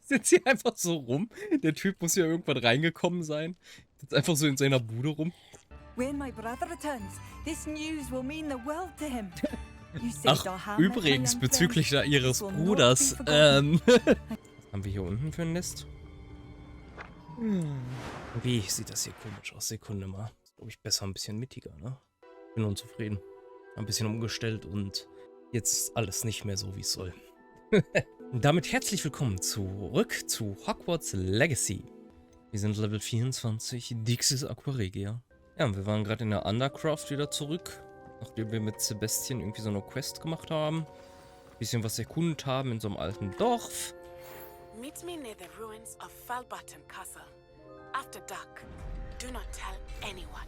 Sitzt hier einfach so rum. Der Typ muss ja irgendwann reingekommen sein. Sitzt einfach so in seiner Bude rum. When my brother returns, this news will mean the world to him. You saved Ach, our hamlet, my übrigens, young bezüglich da friend. ihres This will not Bruders. be forgotten. Was haben wir hier unten für ein Nest? Wie sieht das hier komisch aus? Sekunde mal. Ist, glaube ich, besser ein bisschen mittiger, ne? Bin unzufrieden. Ein bisschen umgestellt und jetzt ist alles nicht mehr so, wie es soll. Damit herzlich willkommen zurück zu Hogwarts Legacy. Wir sind Level 24, Dixis Aquaregia. Ja, und wir waren gerade in der Undercraft wieder zurück, nachdem wir mit Sebastian irgendwie so eine Quest gemacht haben. Bisschen was erkundet haben in so einem alten Dorf. Meet me near the ruins of Falbutton Castle. After dark. Do not tell anyone.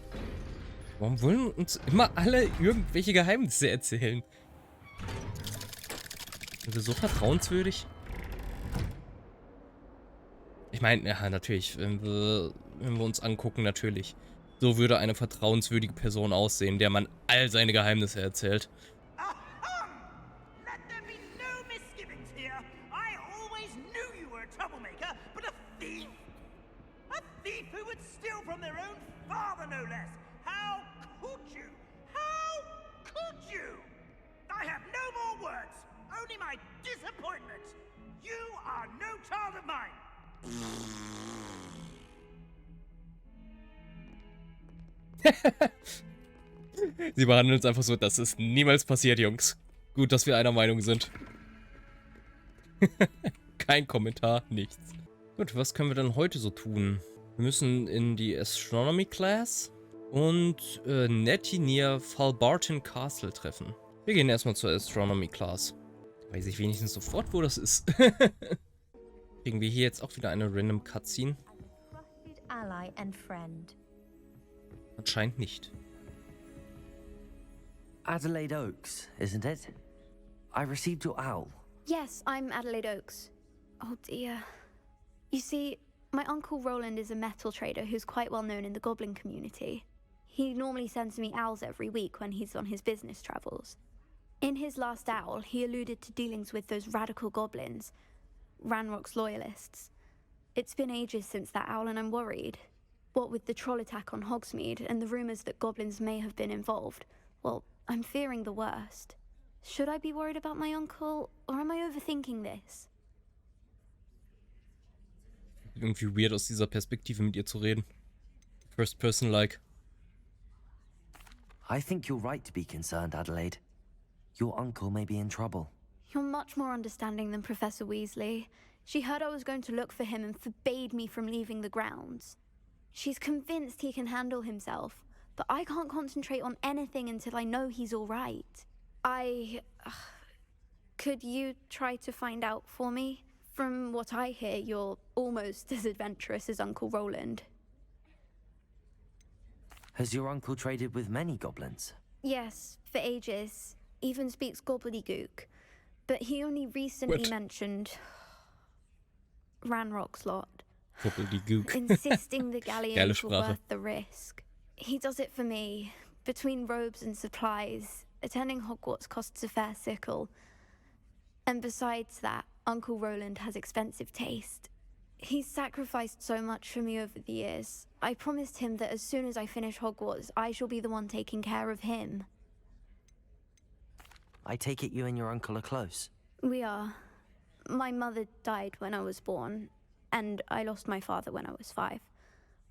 Warum wollen uns immer alle irgendwelche Geheimnisse erzählen? Sind wir so vertrauenswürdig? Ich meine, ja, natürlich, wenn wir uns angucken, natürlich. So würde eine vertrauenswürdige Person aussehen, der man all seine Geheimnisse erzählt. Let there be no misgivings here. I always knew you were a troublemaker, but a thief? A thief who would steal from their own father, no less. How could you? How could you? I have no more words, only my disappointment. You are no child of mine. Sie behandeln uns einfach so, das ist niemals passiert, Jungs. Gut, dass wir einer Meinung sind. Kein Kommentar, nichts. Gut, was können wir denn heute so tun? Wir müssen in die Astronomy Class und Nettie near Falbutton Castle treffen. Wir gehen erstmal zur Astronomy Class. Weiß ich wenigstens sofort, wo das ist. Kriegen wir hier jetzt auch wieder eine random Cutscene? Trusted ally and friend. Anscheinend nicht. Adelaide Oaks, isn't it? I received your owl. Yes, I'm Adelaide Oaks. Oh dear. You see, my uncle Roland is a metal trader who's quite well known in the goblin community. He normally sends me owls every week when he's on his business travels. In his last owl, he alluded to dealings with those radical goblins, Ranrock's loyalists. It's been ages since that owl and I'm worried. What with the troll attack on Hogsmeade and the rumours that goblins may have been involved, well, I'm fearing the worst. Should I be worried about my uncle, or am I overthinking this? Irgendwie weird aus dieser Perspektive mit ihr zu reden. First person like. I think you're right to be concerned, Adelaide. Your uncle may be in trouble. You're much more understanding than Professor Weasley. She heard I was going to look for him and forbade me from leaving the grounds. She's convinced he can handle himself, but I can't concentrate on anything until I know he's all right. Could you try to find out for me? From what I hear, you're almost as adventurous as Uncle Roland. Has your uncle traded with many goblins? Yes, for ages. Even speaks gobbledygook. But he only recently What? mentioned Ranrock's lot. Gobbledygook. Insisting the galleons were Sprache. worth the risk. He does it for me. Between robes and supplies, attending Hogwarts costs a fair sickle. And besides that, Uncle Roland has expensive taste. He's sacrificed so much for me over the years. I promised him that as soon as I finish Hogwarts, I shall be the one taking care of him. I take it you and your uncle are close. We are. My mother died when I was born, and I lost my father when I was 5.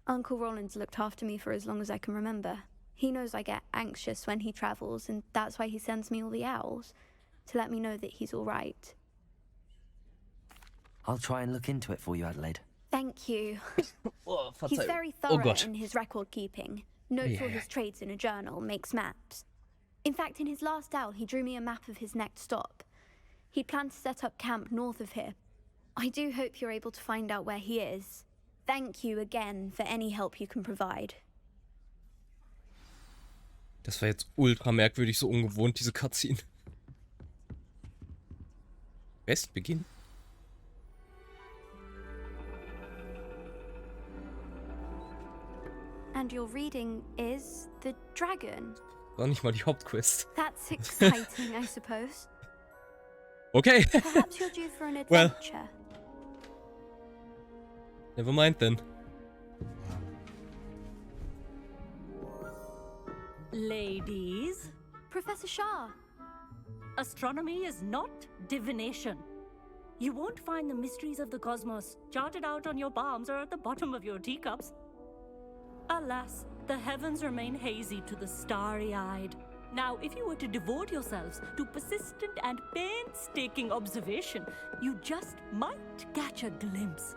Uncle Roland's looked after me for as long as I can remember. He knows I get anxious when he travels, and that's why he sends me all the owls, to let me know that he's all right. I'll try and look into it for you, Adelaide. Thank you. Oh, He's Verzeihung. very Oh thorough Gott. in his record keeping. Notes all Yeah. his trades in a journal, makes maps. In fact, in his last owl, he drew me a map of his next stop. He planned to set up camp north of here. I do hope you're able to find out where he is. Thank you again for any help you can provide. Das war jetzt ultra merkwürdig, so ungewohnt, diese Cutscene. Westbeginn? And your reading is The Dragon. War nicht mal die Hauptquest. That's exciting, I suppose. Okay. Perhaps you're due for an Well. adventure. Never mind then. Ladies, Professor Shah. astronomy is not divination. You won't find the mysteries of the cosmos charted out on your palms or at the bottom of your teacups. Alas, the heavens remain hazy to the starry-eyed. Now, if you were to devote yourselves to persistent and painstaking observation, you just might catch a glimpse.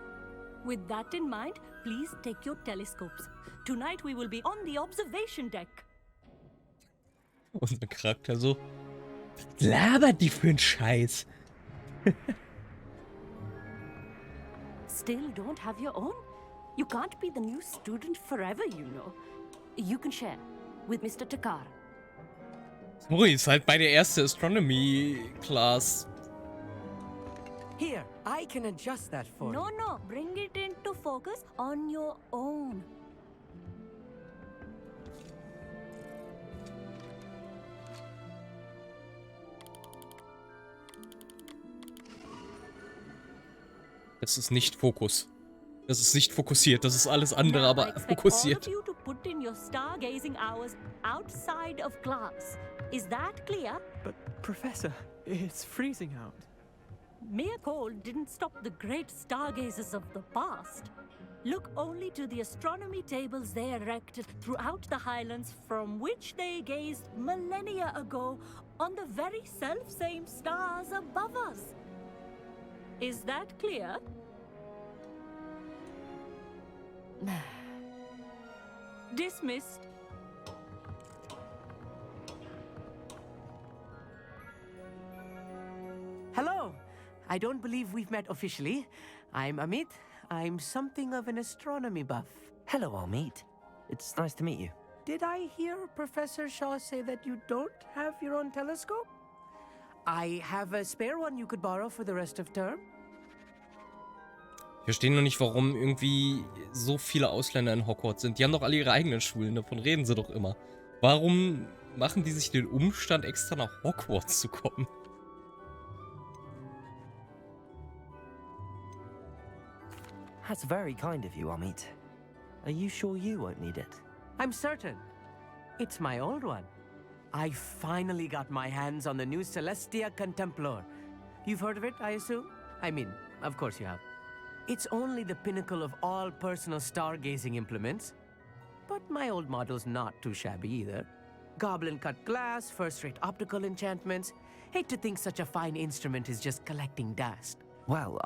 With that in mind, please take your telescopes. Tonight we will be on the observation deck. Unser Charakter so. Was labert die für einen Scheiß? Still don't have your own? You can't be the new student forever, you know. You can share with Mr. Takar. Sorry, ist halt meine erste Astronomy-Class. Here, I can adjust that for No, you. no, bring it into focus on your own. Das ist nicht Fokus. Das ist nicht fokussiert. Das ist alles andere, Now, I aber expect fokussiert. all of you to put in your stargazing hours outside of class. Is that clear? But, Professor, it's freezing out. Mere cold didn't stop the great stargazers of the past. Look only to the astronomy tables they erected throughout the highlands from which they gazed millennia ago on the very self-same stars above us. Is that clear? Dismissed. Hello. I don't believe we've met officially. I'm Amit. I'm something of an astronomy buff. Hello, Amit. It's nice to meet you. Did I hear Professor Shaw say that you don't have your own telescope? I have a spare one you could borrow for the rest of term. Ich verstehe noch nicht, warum irgendwie so viele Ausländer in Hogwarts sind. Die haben doch alle ihre eigenen Schulen, davon reden sie doch immer. Warum machen die sich den Umstand, extra nach Hogwarts zu kommen? That's very kind of you, Amit. Are you sure you won't need it? I'm certain. It's my old one. I finally got my hands on the new Celestia Contemplar. You've heard of it, I assume? I mean, of course you have. It's only the pinnacle of all personal stargazing implements. But my old model's not too shabby either. Goblin-cut glass, first-rate optical enchantments. Hate to think such a fine instrument is just collecting dust. Well,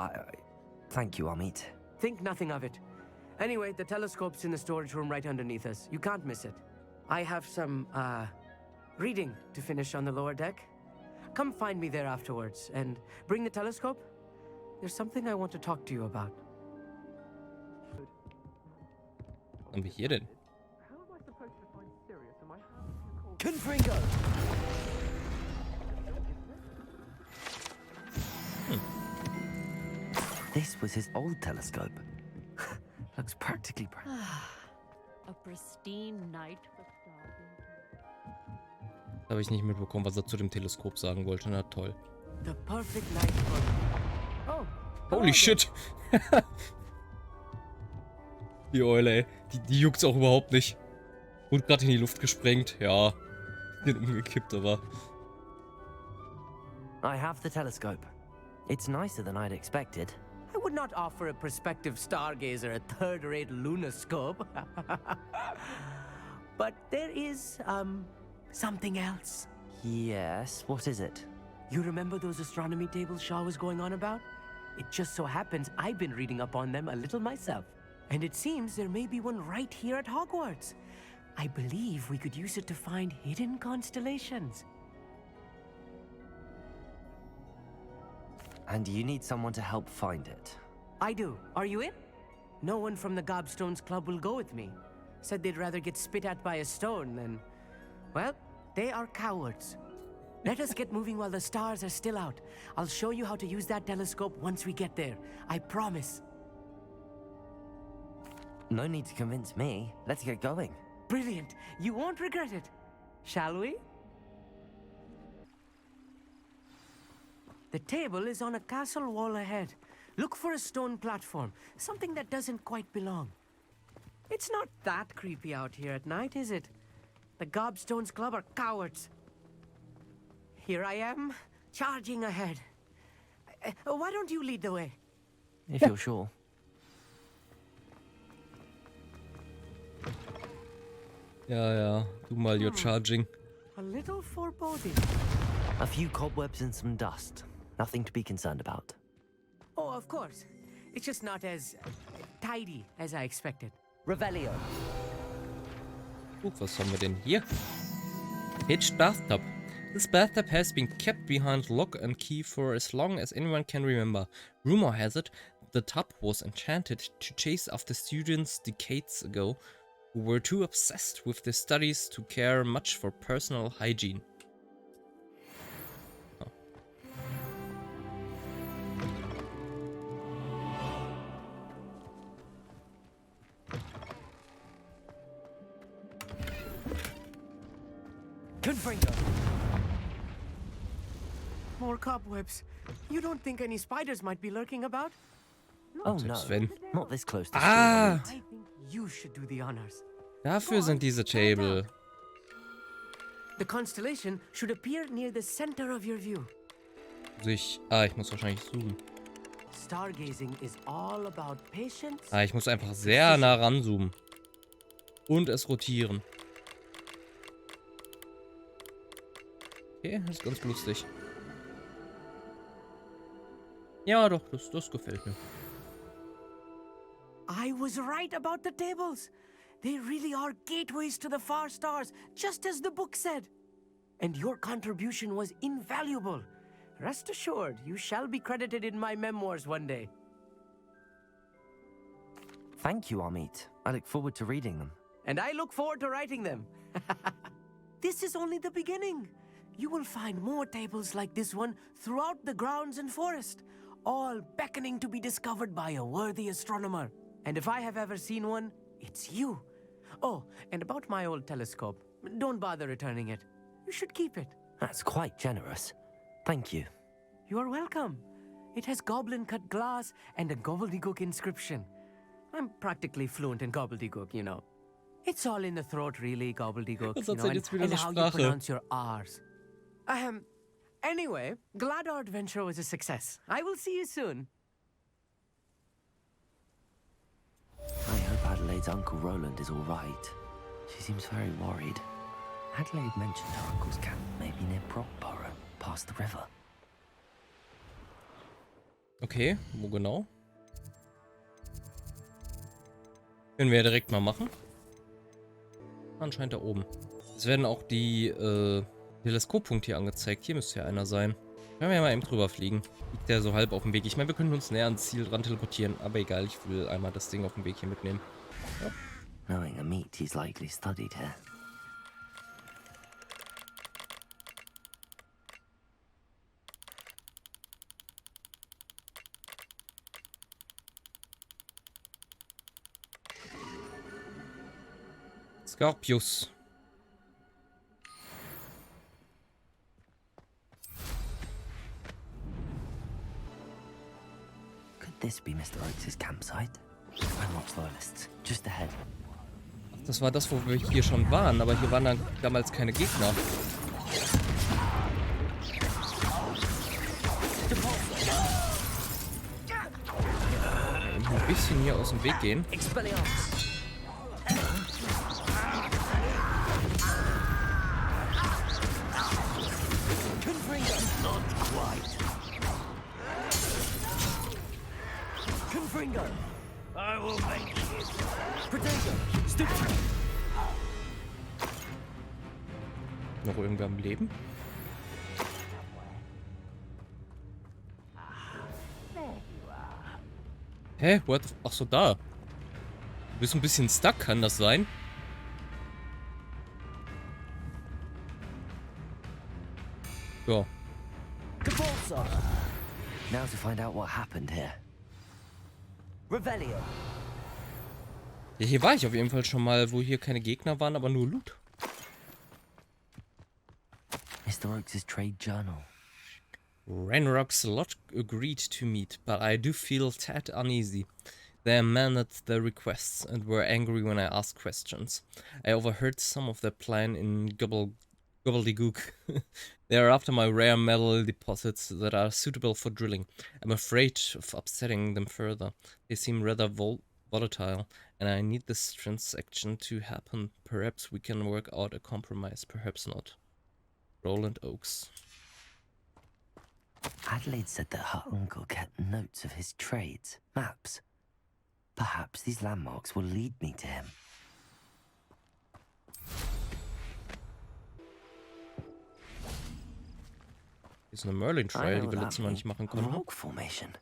thank you, Amit. Think nothing of it. Anyway, the telescope's in the storage room right underneath us. You can't miss it. I have some, reading to finish on the lower deck. Come find me there afterwards, and bring the telescope. There's something I want to talk to you about. Was haben wir hier denn? How am I supposed to find Sirius in my house? Confringo! This was his old telescope. Looks practically brand new. A pristine night for stargazing. Habe ich nicht mitbekommen, was er zu dem Teleskop sagen wollte. Na toll. The perfect night for... Oh. Holy shit. Die Eule, ey. Die juckt's auch überhaupt nicht. Wurde gerade in die Luft gesprengt. Ja. Den umgekippt, aber... I have the telescope. It's nicer than I'd expected. I would not offer a prospective stargazer a third-rate lunoscope. But there is, something else. Yes, what is it? You remember those astronomy tables Shaw was going on about? It just so happens I've been reading up on them a little myself. And it seems there may be one right here at Hogwarts. I believe we could use it to find hidden constellations. And you need someone to help find it. I do. Are you in? No one from the Gobstones Club will go with me. Said they'd rather get spit at by a stone than... Well, they are cowards. Let us get moving while the stars are still out. I'll show you how to use that telescope once we get there. I promise. No need to convince me. Let's get going. Brilliant. You won't regret it. Shall we? The table is on a castle wall ahead. Look for a stone platform, something that doesn't quite belong. It's not that creepy out here at night, is it? The Gobstones Club are cowards. Here I am, charging ahead. Why don't you lead the way? If you're sure. Ja, du mal, you're charging. A little foreboding. A few cobwebs and some dust. Nothing to be concerned about. Oh, of course. It's just not as tidy as I expected. Revelio. Was haben wir denn hier? Pitched bathtub. This bathtub has been kept behind lock and key for as long as anyone can remember. Rumor has it, the tub was enchanted to chase after students decades ago who were too obsessed with their studies to care much for personal hygiene. Oh. Confringo. More cobwebs. You don't think any spiders might be lurking about? Oh no, Sven. not this close to Ah! I think you should do the honors. Dafür sind diese Table. The constellation should appear near the center of your view. Ich muss wahrscheinlich zoomen. Stargazing is all about patience. Ich muss einfach sehr nah ranzoomen. Und es rotieren. Okay, das ist ganz lustig. Ja, doch, das gefällt mir. I was right about the tables. They really are gateways to the far stars, just as the book said. And your contribution was invaluable. Rest assured, you shall be credited in my memoirs one day. Thank you, Amit. I look forward to reading them. And I look forward to writing them. This is only the beginning. You will find more tables like this one throughout the grounds and forest, all beckoning to be discovered by a worthy astronomer. And if I have ever seen one, it's you. Oh, and about my old telescope, don't bother returning it. You should keep it. That's quite generous. Thank you. You are welcome. It has goblin-cut glass and a gobbledegook inscription. I'm practically fluent in gobbledegook, you know. It's all in the throat, really, gobbledegook, you know, and how you pronounce your R's. Anyway, glad our adventure was a success. I will see you soon. I hope Adelaide's Uncle Roland is all right. She seems very worried. Adelaide mentioned her uncle's camp may be near Brockborough, past the river. Okay, wo genau? Können wir ja direkt mal machen. Anscheinend da oben. Es werden auch die Teleskoppunkte hier angezeigt. Hier müsste ja einer sein. Können wir ja mal eben drüber fliegen. Liegt der so halb auf dem Weg. Ich meine, wir können uns näher ans Ziel dran teleportieren. Aber egal, ich will einmal das Ding auf dem Weg hier mitnehmen. Ja. Knowing Amit, he's likely studied here. Scorpius. Could this be Mr. Oakes' campsite? Unlocked loyalists, just ahead. Das war das, wo wir hier schon waren, aber hier waren dann damals keine Gegner. Ein bisschen hier aus dem Weg gehen. I will make it. Noch irgendwer am Leben? Hä? What? Ach so, da. Du bist ein bisschen stuck, kann das sein? Ja. Now to find out what happened here. Revelio. Ja, hier war ich auf jeden Fall schon mal, wo hier keine Gegner waren, aber nur Loot. Mr. Oakes' trade journal. Ranrock's lot agreed to meet, but I do feel tad uneasy. They amended their requests and were angry when I asked questions. I overheard some of their plan in gobbledegook. They are after my rare metal deposits that are suitable for drilling. I'm afraid of upsetting them further. They seem rather volatile, and I need this transaction to happen. Perhaps we can work out a compromise, perhaps not. Roland Oakes. Adelaide said that her uncle kept notes of his trades, maps. Perhaps these landmarks will lead me to him. Ist eine Merlin-Trial, die wir letztes Mal nicht machen konnten. Rock formation.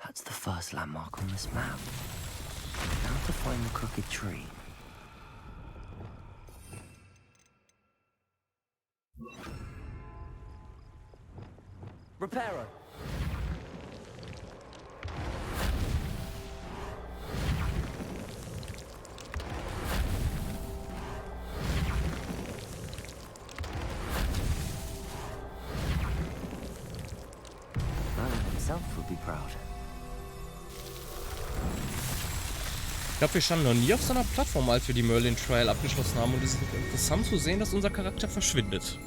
That's the first landmark on this map. Now to find the crooked tree. Reparo. Merlin himself would be proud. Ich glaube, wir standen noch nie auf so einer Plattform, als wir die Merlin Trial abgeschlossen haben, und es ist interessant zu sehen, dass unser Charakter verschwindet.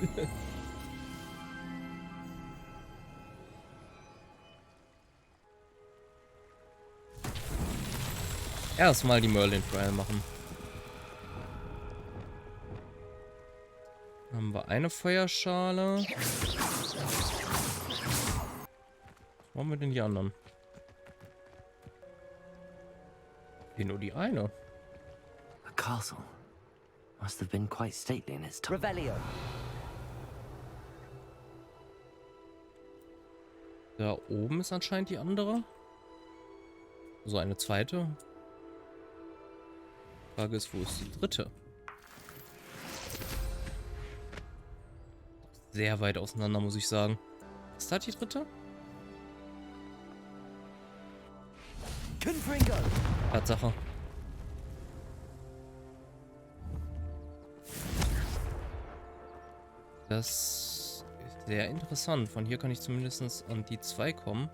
Erstmal die Merlin Trial machen. Dann haben wir eine Feuerschale. Was machen wir denn die anderen? Hier nur die eine. A castle. Must have been quite stately in its time. Revelio. Da oben ist anscheinend die andere. So, eine zweite. Frage ist, wo ist die dritte? Sehr weit auseinander, muss ich sagen. Ist das die dritte? Tatsache. Das ist sehr interessant. Von hier kann ich zumindest an die zwei kommen.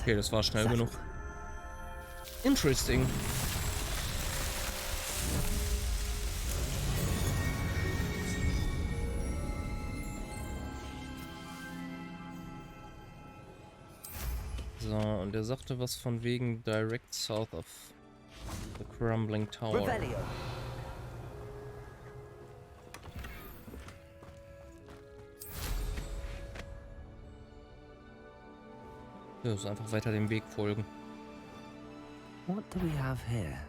Okay, das war schnell genug. Interesting. So, und er sagte was von wegen direct south of the crumbling tower. Revelio. Ja, also einfach weiter dem Weg folgen. What do we have here?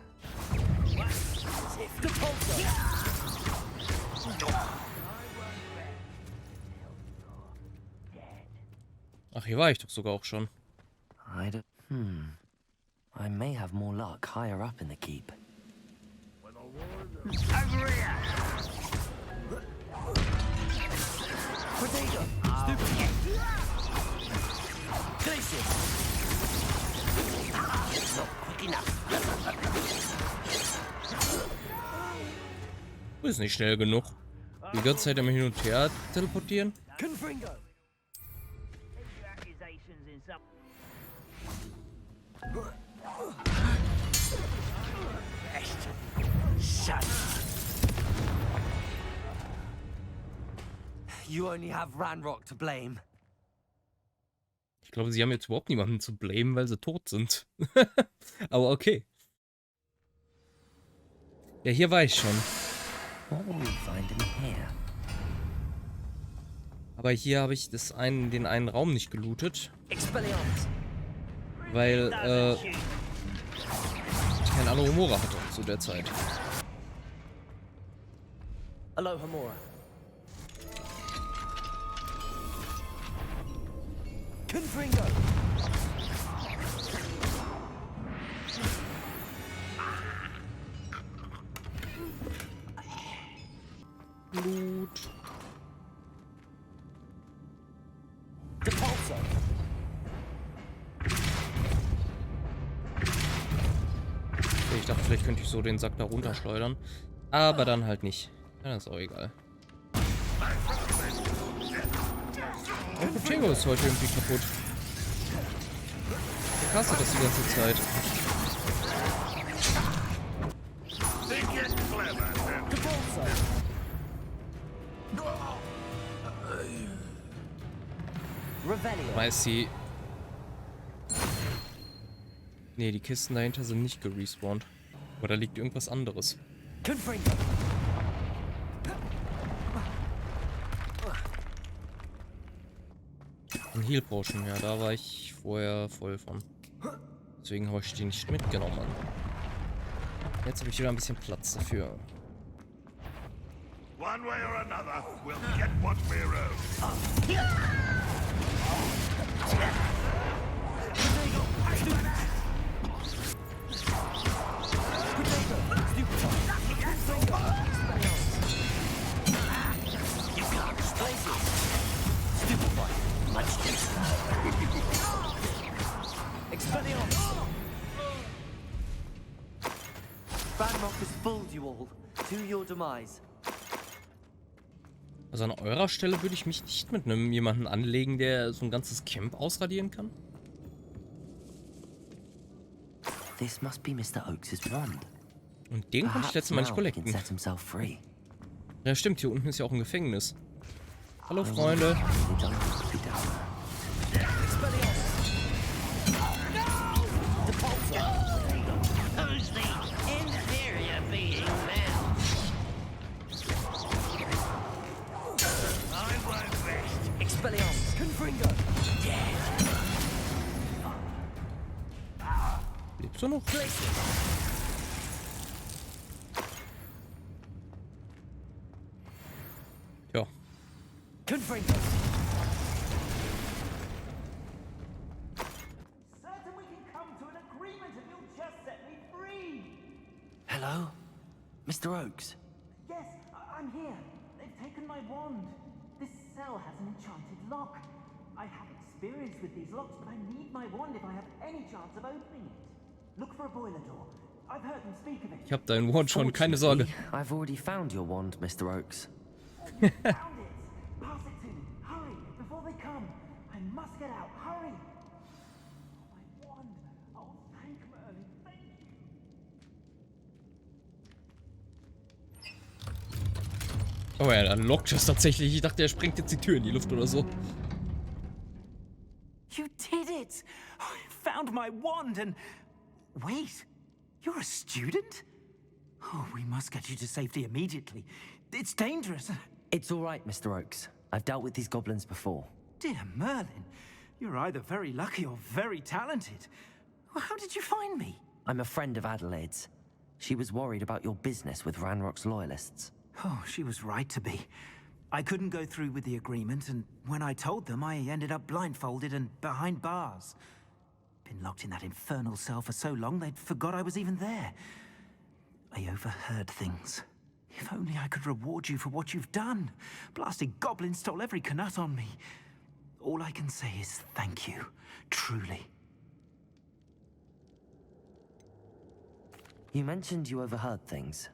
Ach, hier war ich doch sogar auch schon. I don't... I may have more luck higher up in the keep. Over here! Potato. Stupid. Gracious. Not quick enough. Du bist nicht schnell genug. Die ganze Zeit immer hin und her teleportieren. Confringo. You only have Ranrock to blame. Ich glaube, sie haben jetzt überhaupt niemanden zu blamen, weil sie tot sind. Aber okay. Ja, hier war ich schon. What will we find in here? Aber hier habe ich den einen Raum nicht gelootet. Expelliarmus. Weil, ich keine Alohomora hatte zu der Zeit. Alohomora. Confringo. Blut. Okay, ich dachte, vielleicht könnte ich so den Sack da runterschleudern. Aber dann halt nicht. Ja, das ist auch egal. Oh, Potato ist heute irgendwie kaputt. Ich hasse das die ganze Zeit. Weiß sie. Nee, die Kisten dahinter sind nicht gerespawnt. Aber da liegt irgendwas anderes. Ein Heal Potion, ja, da war ich vorher voll von. Deswegen habe ich die nicht mitgenommen. Jetzt habe ich wieder ein bisschen Platz dafür. One way or another, we'll get what we're owed. Ranrock has fooled you all to your demise. Also an eurer Stelle würde ich mich nicht mit jemanden anlegen, der so ein ganzes Camp ausradieren kann. This must be Mr. Oaks' wand. Und den konnte ich letztes Mal nicht collecten. Set himself free. Ja stimmt, hier unten ist ja auch ein Gefängnis. Hallo Freunde. Lebst du noch? Ja. Certain we can come to an agreement if you'll just set me free. Hello? Mr. Oaks? Yes, I'm here. They've taken my wand. This cell has an enchanted lock. I have experience with these locks, but I need my wand if I have any chance of opening it. Look for a boiler door. I've heard them speak of it. Ich hab deinen Wand schon, keine Sorge. I've already found your wand, Mr. Oaks. Found it. Pass it to me. Hurry, before they come. I must get out. Hurry. My wand. Oh, thank Merlin. Thank you. Oh ja, dann lockt es tatsächlich. Ich dachte, er sprengt jetzt die Tür in die Luft oder so. You did it! I found my wand and... Wait, you're a student? Oh, we must get you to safety immediately. It's dangerous. It's all right, Mr. Oaks. I've dealt with these goblins before. Dear Merlin, you're either very lucky or very talented. Well, how did you find me? I'm a friend of Adelaide's. She was worried about your business with Ranrock's loyalists. Oh, she was right to be. I couldn't go through with the agreement, and when I told them, I ended up blindfolded and behind bars. Been locked in that infernal cell for so long, they'd forgot I was even there. I overheard things. If only I could reward you for what you've done. Blasted goblins stole every canut on me. All I can say is thank you, truly. You mentioned you overheard things.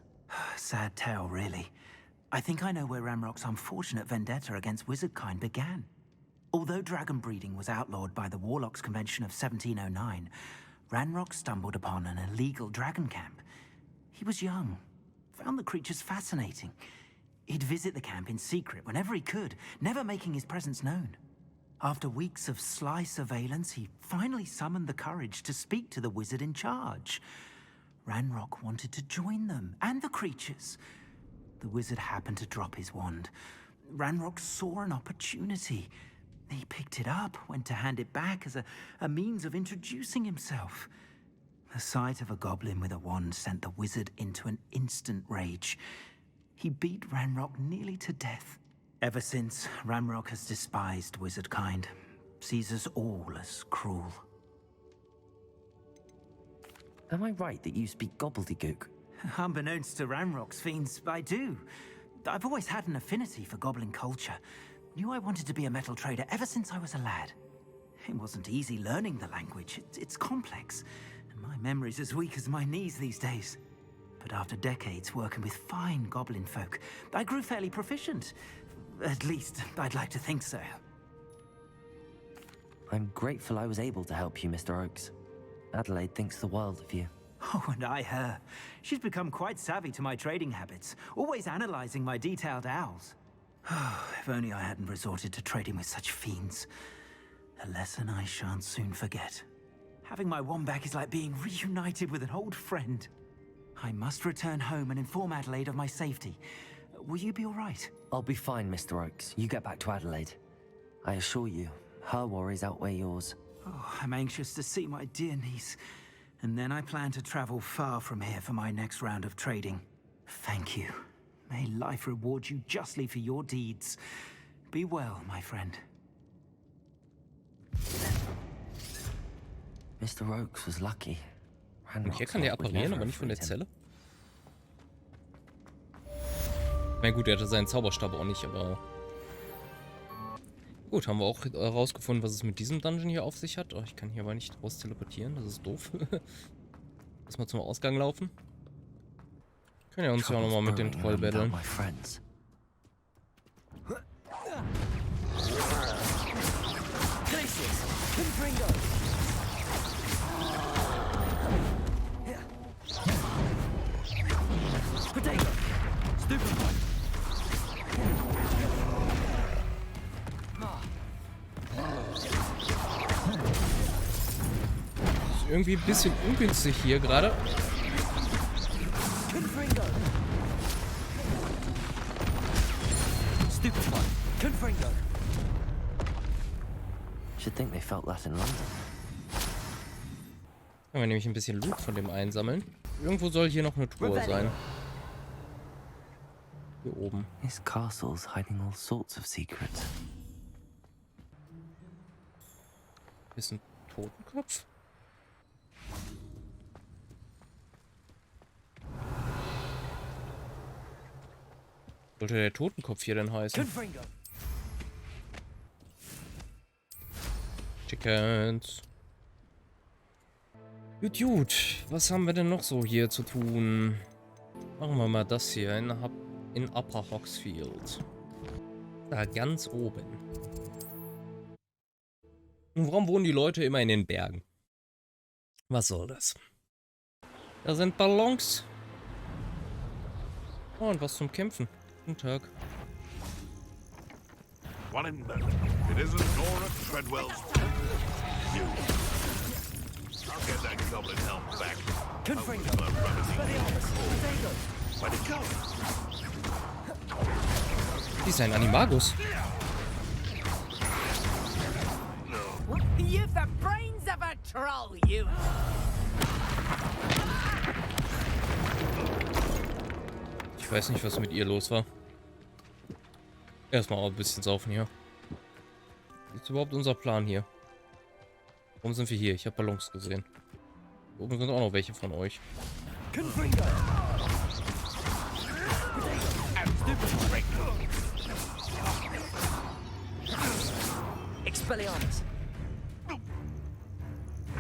Sad tale, really. I think I know where Ranrock's unfortunate vendetta against wizardkind began. Although dragon breeding was outlawed by the Warlocks Convention of 1709, Ranrock stumbled upon an illegal dragon camp. He was young, found the creatures fascinating. He'd visit the camp in secret whenever he could, never making his presence known. After weeks of sly surveillance, he finally summoned the courage to speak to the wizard in charge. Ranrock wanted to join them, and the creatures. The wizard happened to drop his wand. Ranrock saw an opportunity. He picked it up, went to hand it back as a means of introducing himself. The sight of a goblin with a wand sent the wizard into an instant rage. He beat Ranrock nearly to death. Ever since, Ranrock has despised wizardkind, sees us all as cruel. Am I right that you speak gobbledygook? Unbeknownst to Ranrock's fiends, I do. I've always had an affinity for goblin culture. Knew I wanted to be a metal trader ever since I was a lad. It wasn't easy learning the language. It's complex, and my memory's as weak as my knees these days. But after decades working with fine goblin folk, I grew fairly proficient. At least, I'd like to think so. I'm grateful I was able to help you, Mr. Oakes. Adelaide thinks the world of you. Oh, and I her. She's become quite savvy to my trading habits, always analyzing my detailed owls. If only I hadn't resorted to trading with such fiends. A lesson I shan't soon forget. Having my wombat is like being reunited with an old friend. I must return home and inform Adelaide of my safety. Will you be all right? I'll be fine, Mr. Oakes. You get back to Adelaide. I assure you, her worries outweigh yours. Oh, I'm anxious to see my dear niece. And then I plan to travel far from here for my next round of trading. Thank you. May life reward you justly for your deeds. Be well, my friend. Mr. Oakes was lucky. Und hier kann der apparieren, aber nicht von der Zelle. Na gut, er hatte seinen Zauberstab auch nicht, aber... Gut, haben wir auch herausgefunden, was es mit diesem Dungeon hier auf sich hat. Oh, ich kann hier aber nicht raus teleportieren, das ist doof. Lass mal zum Ausgang laufen. Können ja uns ja auch nochmal mit dem Troll battlen. Ist irgendwie ein bisschen ungünstig hier gerade. Should think they felt that in London. Können wir nämlich ein bisschen Loot von dem einsammeln. Irgendwo soll hier noch eine Truhe sein. Hier oben. This castle's hiding all sorts of secrets. Hier ist ein Totenkopf. Sollte der Totenkopf hier denn heißen? Chickens. Gut, was haben wir denn noch so hier zu tun? Machen wir mal das hier in Upper Hogsfield. Da ganz oben. Und warum wohnen die Leute immer in den Bergen? Was soll das? Da sind Ballons. Oh, und was zum Kämpfen. Guten Tag. One in both. It isn't Nora Treadwell's. You. I'll get that goblin helm back. Where'd it go? Die ist ein Animagus. You've the brains of a troll, you. Ich weiß nicht, was mit ihr los war. Erstmal auch ein bisschen saufen hier. Was ist überhaupt unser Plan hier? Warum sind wir hier? Ich habe Ballons gesehen. Hier oben sind auch noch welche von euch. Expelliarmus.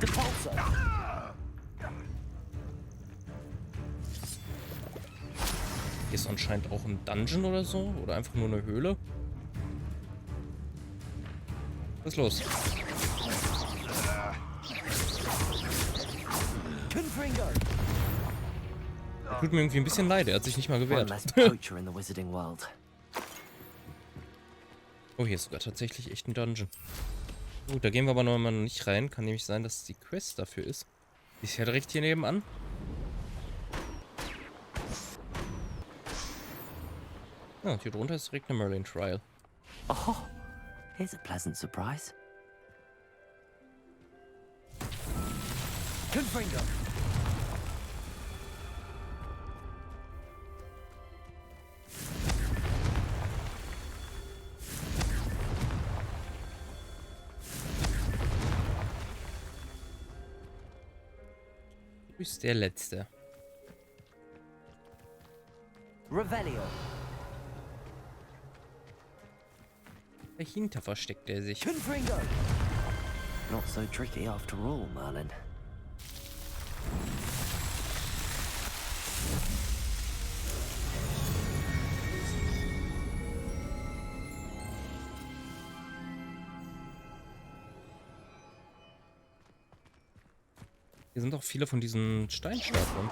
Depulso. Hier ist anscheinend auch ein Dungeon oder so. Oder einfach nur eine Höhle. Was ist los? Tut mir irgendwie ein bisschen leid, er hat sich nicht mal gewehrt. Oh, hier ist sogar tatsächlich echt ein Dungeon. Gut, da gehen wir aber noch mal nicht rein. Kann nämlich sein, dass die Quest dafür ist. Die ist ja direkt hier nebenan. Ja, und hier drunter ist direkt eine Merlin Trial. Oh, here's a pleasant surprise. Du bist der Letzte. Revelio. Dahinter versteckt er sich. Not so tricky after all, Merlin. Hier sind auch viele von diesen Steinstatuen.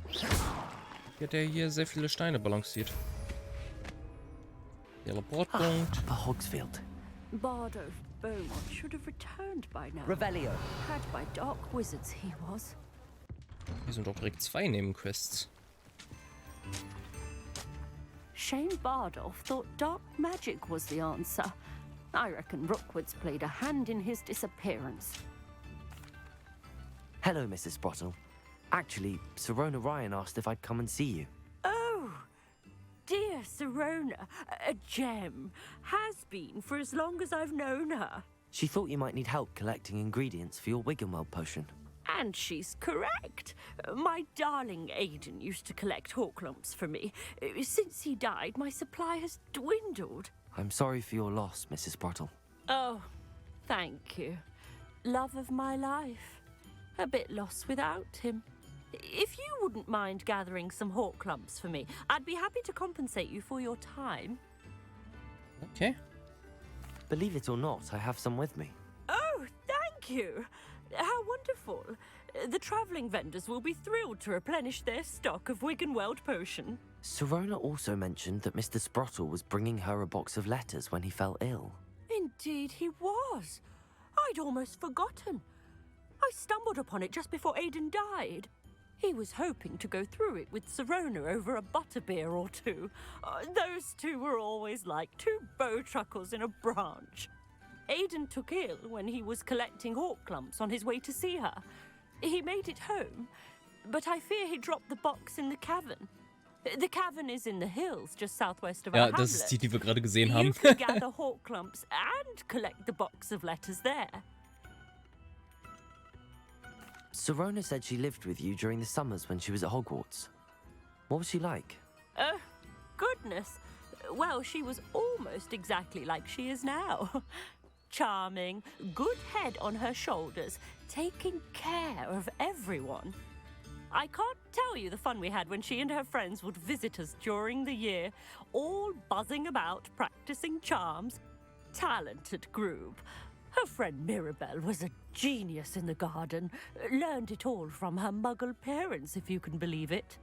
Hier hat der hier sehr viele Steine balanciert. Teleportpunkt. Upper Hogsfield. Bard of Beaumont should have returned by now. Revelio. Had by dark wizards he was. Hier sind auch direkt 2 Nebenquests. Shane Bardolph thought dark magic was the answer. I reckon Rookwood's played a hand in his disappearance. Hello, Mrs. Sprottle. Actually, Sirona Ryan asked if I'd come and see you. Oh, dear Sirona, a gem. Has been for as long as I've known her. She thought you might need help collecting ingredients for your Wiggenweld potion. And she's correct. My darling Aiden used to collect hawklumps for me. Since he died, my supply has dwindled. I'm sorry for your loss, Mrs. Sprottle. Oh, thank you. Love of my life. A bit lost without him. If you wouldn't mind gathering some hawklumps for me, I'd be happy to compensate you for your time. Okay. Believe it or not, I have some with me. Oh, thank you. How wonderful. The travelling vendors will be thrilled to replenish their stock of Wiggenweld potion. Sirona also mentioned that Mr. Sprottle was bringing her a box of letters when he fell ill. Indeed he was. I'd almost forgotten. I stumbled upon it just before Aiden died. He was hoping to go through it with Sirona over a butterbeer or two. Those two were always like two bowtruckles in a branch. Aiden took ill when he was collecting hawklumps on his way to see her. He made it home, but I fear he dropped the box in the cavern. The cavern is in the hills just southwest of our hamlet. Ja, das ist die wir gerade gesehen haben. You can gather hawklumps and collect the box of letters there. Sirona said she lived with you during the summers when she was at Hogwarts. What was she like? Oh, goodness. Well, she was almost exactly like she is now. Charming, good head on her shoulders, taking care of everyone. I can't tell you the fun we had when she and her friends would visit us during the year, all buzzing about, practicing charms. Talented group. Her friend Mirabelle was a genius in the garden. Learned it all from her muggle parents, if you can believe it.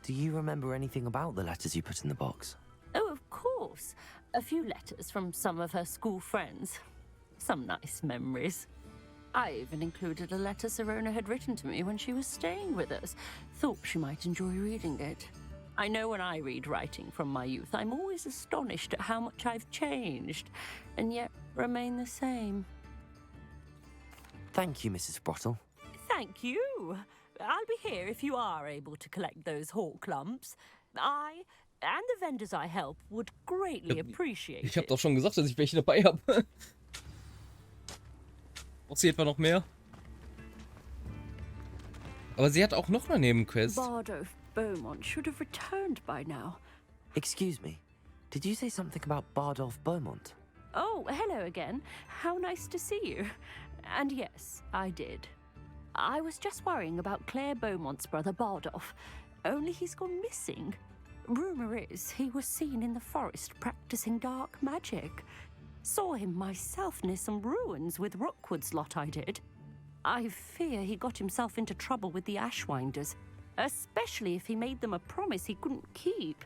Do you remember anything about the letters you put in the box? Oh, of course. A few letters from some of her school friends. Some nice memories. I even included a letter Sirona had written to me when she was staying with us. Thought she might enjoy reading it. I know when I read writing from my youth, I'm always astonished at how much I've changed, and yet remain the same. Thank you, Mrs. Sprottle. Thank you. I'll be here if you are able to collect those hawklumps. I and the vendors I help would greatly appreciate it. Ich habe doch schon gesagt, dass ich welche dabei habe. Braucht sie etwa noch mehr? Aber sie hat auch noch eine Nebenquest. Bard of Beaumont should have returned by now. Excuse me, did you say something about Bardolph Beaumont? Oh, hello again. How nice to see you. And yes, I did. I was just worrying about Claire Beaumont's brother Bardolph. Only he's gone missing. Rumour is he was seen in the forest practicing dark magic. Saw him myself near some ruins with Rookwood's lot I did. I fear he got himself into trouble with the Ashwinders, especially if he made them a promise he couldn't keep.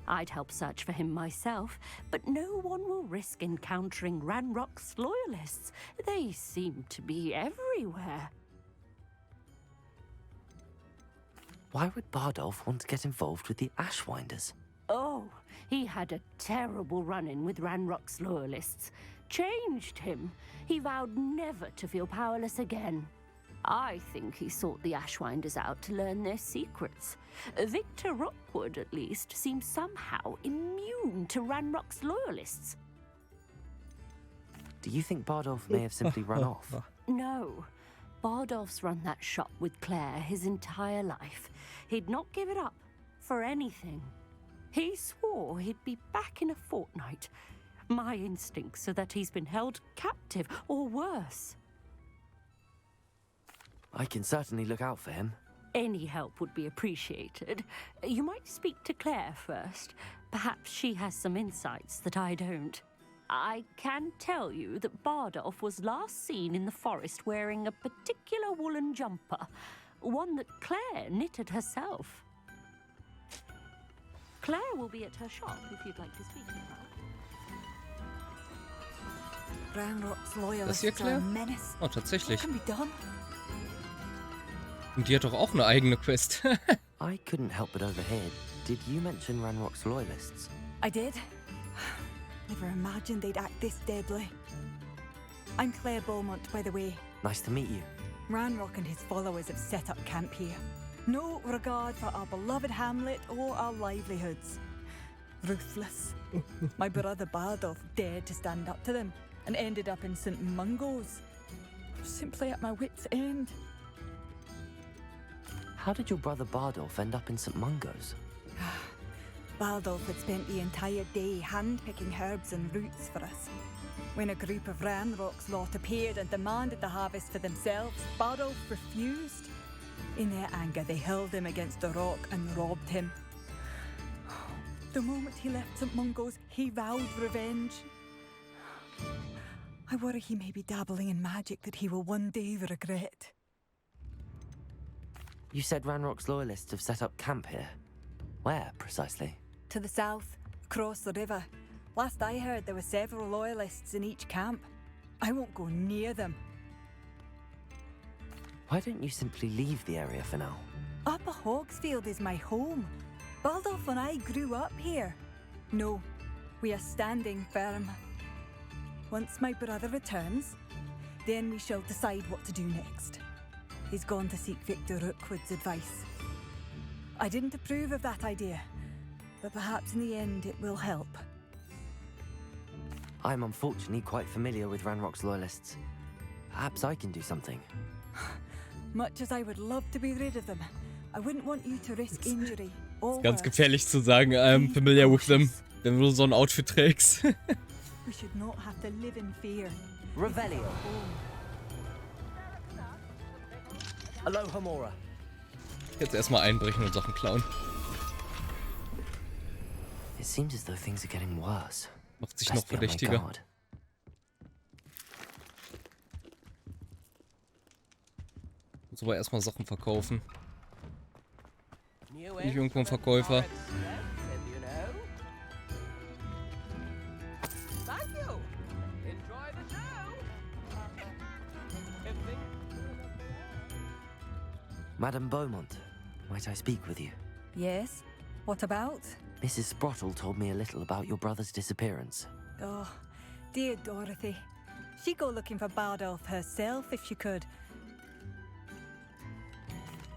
I'd help search for him myself, but no one will risk encountering Ranrock's loyalists. They seem to be everywhere. Why would Bardolph want to get involved with the Ashwinders? Oh, he had a terrible run-in with Ranrock's loyalists. Changed him. He vowed never to feel powerless again. I think he sought the Ashwinders out to learn their secrets. Victor Rookwood, at least, seems somehow immune to Ranrock's loyalists. Do you think Bardolph may have simply run off? No. Bardolph's run that shop with Claire his entire life. He'd not give it up for anything. He swore he'd be back in a fortnight. My instincts are that he's been held captive, or worse. I can certainly look out for him. Any help would be appreciated. You might speak to Claire first. Perhaps she has some insights that I don't. I can tell you that Bardolph was last seen in the forest wearing a particular woolen jumper, one that Claire knitted herself. Claire will be at her shop if you'd like to speak to her. Ranrock's Das hier loyalists are a Claire? menace. Oh, tatsächlich. What can be done? Und die hat doch auch eine eigene Quest. I couldn't help but overhear. Did you mention Ranrock's loyalists? I did. Never imagined they'd act this deadly. I'm Claire Beaumont, by the way. Nice to meet you. Ranrock and his followers have set up camp here. No regard for our beloved hamlet or our livelihoods. Ruthless. My brother Bardolph dared to stand up to them and ended up in St. Mungo's. Simply at my wit's end. How did your brother Bardolph end up in St. Mungo's? Bardolph had spent the entire day hand-picking herbs and roots for us. When a group of Ranrock's lot appeared and demanded the harvest for themselves, Bardolph refused. In their anger, they hurled him against a rock and robbed him. The moment he left St. Mungo's, he vowed revenge. I worry he may be dabbling in magic that he will one day regret. You said Ranrock's loyalists have set up camp here. Where, precisely? To the south, across the river. Last I heard, there were several loyalists in each camp. I won't go near them. Why don't you simply leave the area for now? Upper Hogsfield is my home. Bardolph and I grew up here. No, we are standing firm. Once my brother returns, then we shall decide what to do next. He's gone to seek Victor Rookwood's advice. I didn't approve of that idea, but perhaps in the end it will help. I'm unfortunately quite familiar with Ranrock's loyalists. Perhaps I can do something. Much as I would love to be rid of them, I wouldn't want you to risk injury. Or Ganz worse. gefährlich zu sagen, I'm familiar with them, wenn du so ein Outfit trägst. We should not have to live in fear. Revelio. Aloha Mora. Jetzt erstmal einbrechen und Sachen klauen. It seems as though things are getting worse. Macht sich noch Best be on my verdächtiger. guard. Muss aber erstmal Sachen verkaufen. Nicht irgendwo ein Verkäufer. Madame Beaumont, might I speak with you? Yes? What about? Mrs. Sprottle told me a little about your brother's disappearance. Oh, dear Dorothy. She'd go looking for Bardolph herself if she could.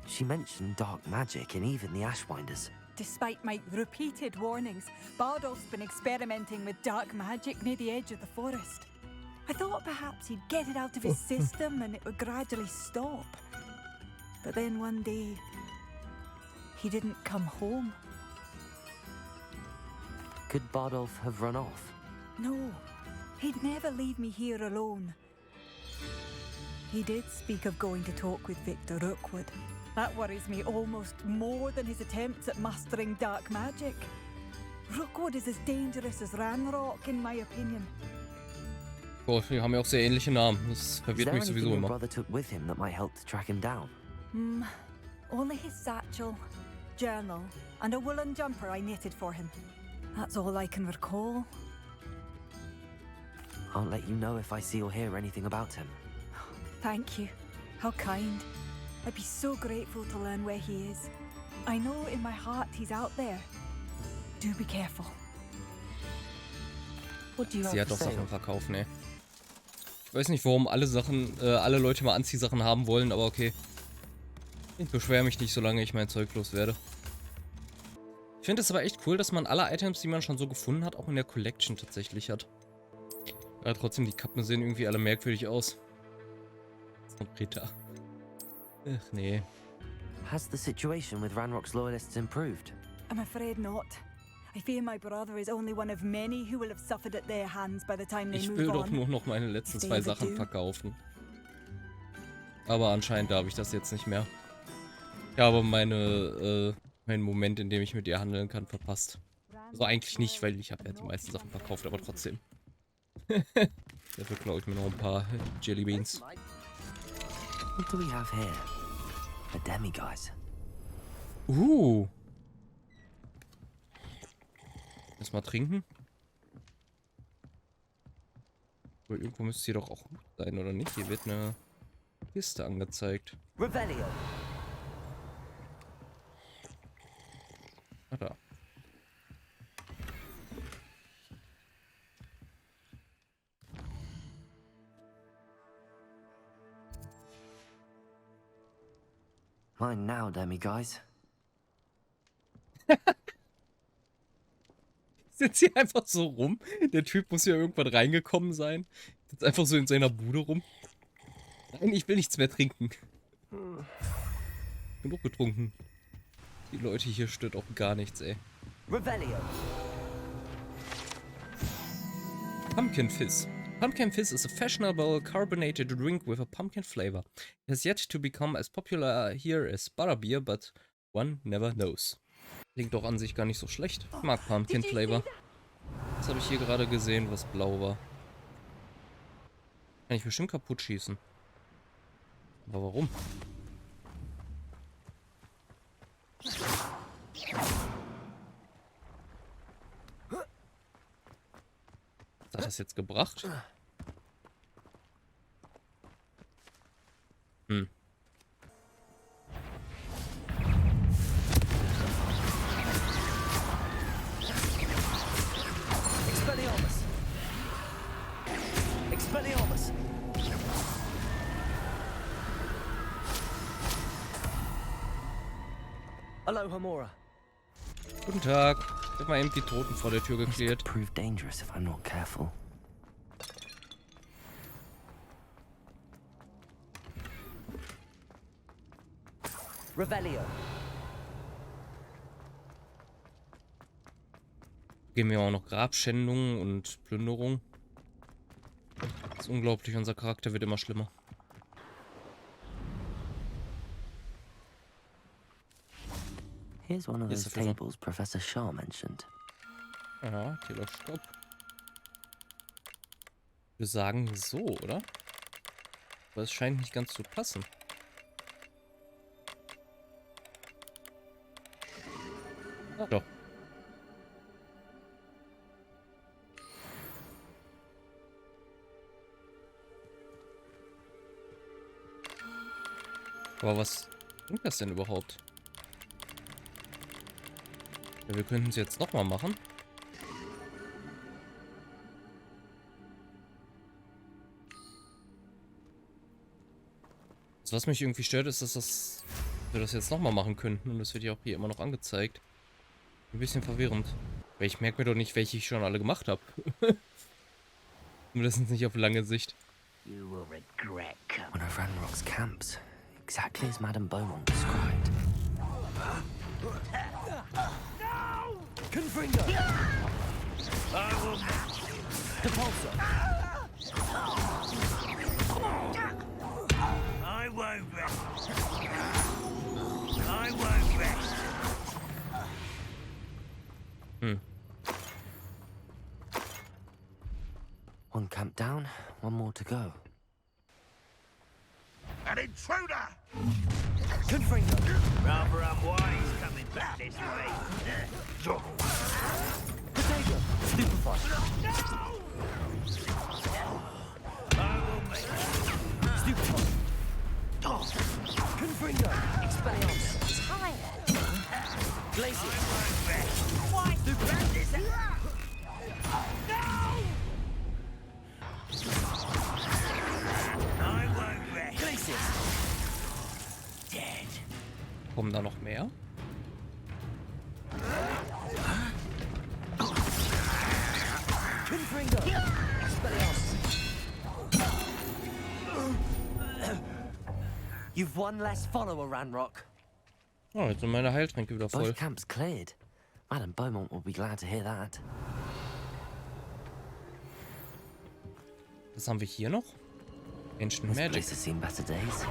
She mentioned dark magic in even the Ashwinders. Despite my repeated warnings, Bardolph's been experimenting with dark magic near the edge of the forest. I thought perhaps he'd get it out of his system and it would gradually stop. But then one day, he didn't come home. Could Bardolph have run off? No, he'd never leave me here alone. He did speak of going to talk with Victor Rookwood. That worries me almost more than his attempts at mastering dark magic. Rookwood is as dangerous as Ranrock, in my opinion. Boah, die haben ja auch sehr ähnliche Namen. Das Is verwirrt there mich anything sowieso your immer. brother took with him that might help to track him down? Only his satchel, journal, and a woolen jumper I knitted for him. That's all I can recall. I'll let you know if I see or hear anything about him. Thank you. How kind. I'd be so grateful to learn where he is. I know in my heart he's out there. Do be careful. What do you Sie have hat for doch sale? Sachen verkaufen, ey. Ich weiß nicht, warum alle Leute mal Anziehsachen haben wollen, aber okay. Ich beschwere mich nicht, solange ich mein Zeug loswerde. Ich finde es aber echt cool, dass man alle Items, die man schon so gefunden hat, auch in der Collection tatsächlich hat. Aber trotzdem, die Kappen sehen irgendwie alle merkwürdig aus. Und Rita. Ach nee. Has the situation with Ranrock's loyalists improved? I'm afraid not. I fear my brother is only one of many who will have suffered at their hands by the time they Ich move will on. doch nur noch meine letzten Stay zwei the Sachen do. verkaufen. Aber anscheinend darf ich das jetzt nicht mehr. Ich habe meinen Moment, in dem ich mit ihr handeln kann, verpasst. Also eigentlich nicht, weil ich habe ja die meisten Sachen verkauft, aber trotzdem. Dafür klaue ich mir noch ein paar Jellybeans. What do we have here? A demiguise. Erstmal trinken. Aber irgendwo müsste hier doch auch gut sein, oder nicht? Hier wird eine Kiste angezeigt. Revelio. Ah, da. Mine now, demiguise. Sitzt hier einfach so rum. Der Typ muss ja irgendwann reingekommen sein. Sitzt einfach so in seiner Bude rum. Nein, ich will nichts mehr trinken. Genug getrunken. Die Leute hier stört auch gar nichts, ey. Revelio. Pumpkin Fizz. Pumpkin Fizz is a fashionable carbonated drink with a pumpkin flavor. It has yet to become as popular here as butterbeer, but one never knows. Klingt doch an sich gar nicht so schlecht. Ich mag Pumpkin Flavor. Das habe ich hier gerade gesehen, was blau war. Kann ich bestimmt kaputt schießen. Aber warum? Was hat das jetzt gebracht? Expelliarmus. Expelliarmus. Aloha Mora. Guten Tag. Ich hab mal eben die Toten vor der Tür This geklärt. could prove dangerous if I'm not careful. Revelio. Gehen wir auch noch Grabschändungen und Plünderung. Das ist unglaublich, unser Charakter wird immer schlimmer. Here's one of Yes, those officer. tables Professor Shaw mentioned. Ja, Teleskop. Wir sagen so, oder? Aber es scheint nicht ganz zu passen. Ah, doch. Aber was bringt das denn überhaupt? Ja, wir könnten es jetzt nochmal machen. Das, was mich irgendwie stört, ist, dass wir das jetzt nochmal machen könnten. Und das wird ja auch hier immer noch angezeigt. Ein bisschen verwirrend. Weil ich merke mir doch nicht, welche ich schon alle gemacht habe. Mindestens nicht auf lange Sicht. You will regret coming. One of Ranrock's camps, exactly as Madame Beaumont described. Confringo. Depulsor. I won't rest. I won't rest. One camp down, one more to go. An intruder! Confringo. Rather unwise coming back this way. Potato. Stupefy. I will make Stupefy. Confringo. Expelliarmus. Glacier. Why grab this? I won't rest. Glacier. Dead. Kommen da noch mehr? Confringo. Expelliarmus. You've one less follower, Ranrock. Oh, jetzt sind meine Heiltränke wieder voll. Both camps cleared. Madame Beaumont will be glad to hear that. Was haben wir hier noch? Ancient This Magic. place has seen better days.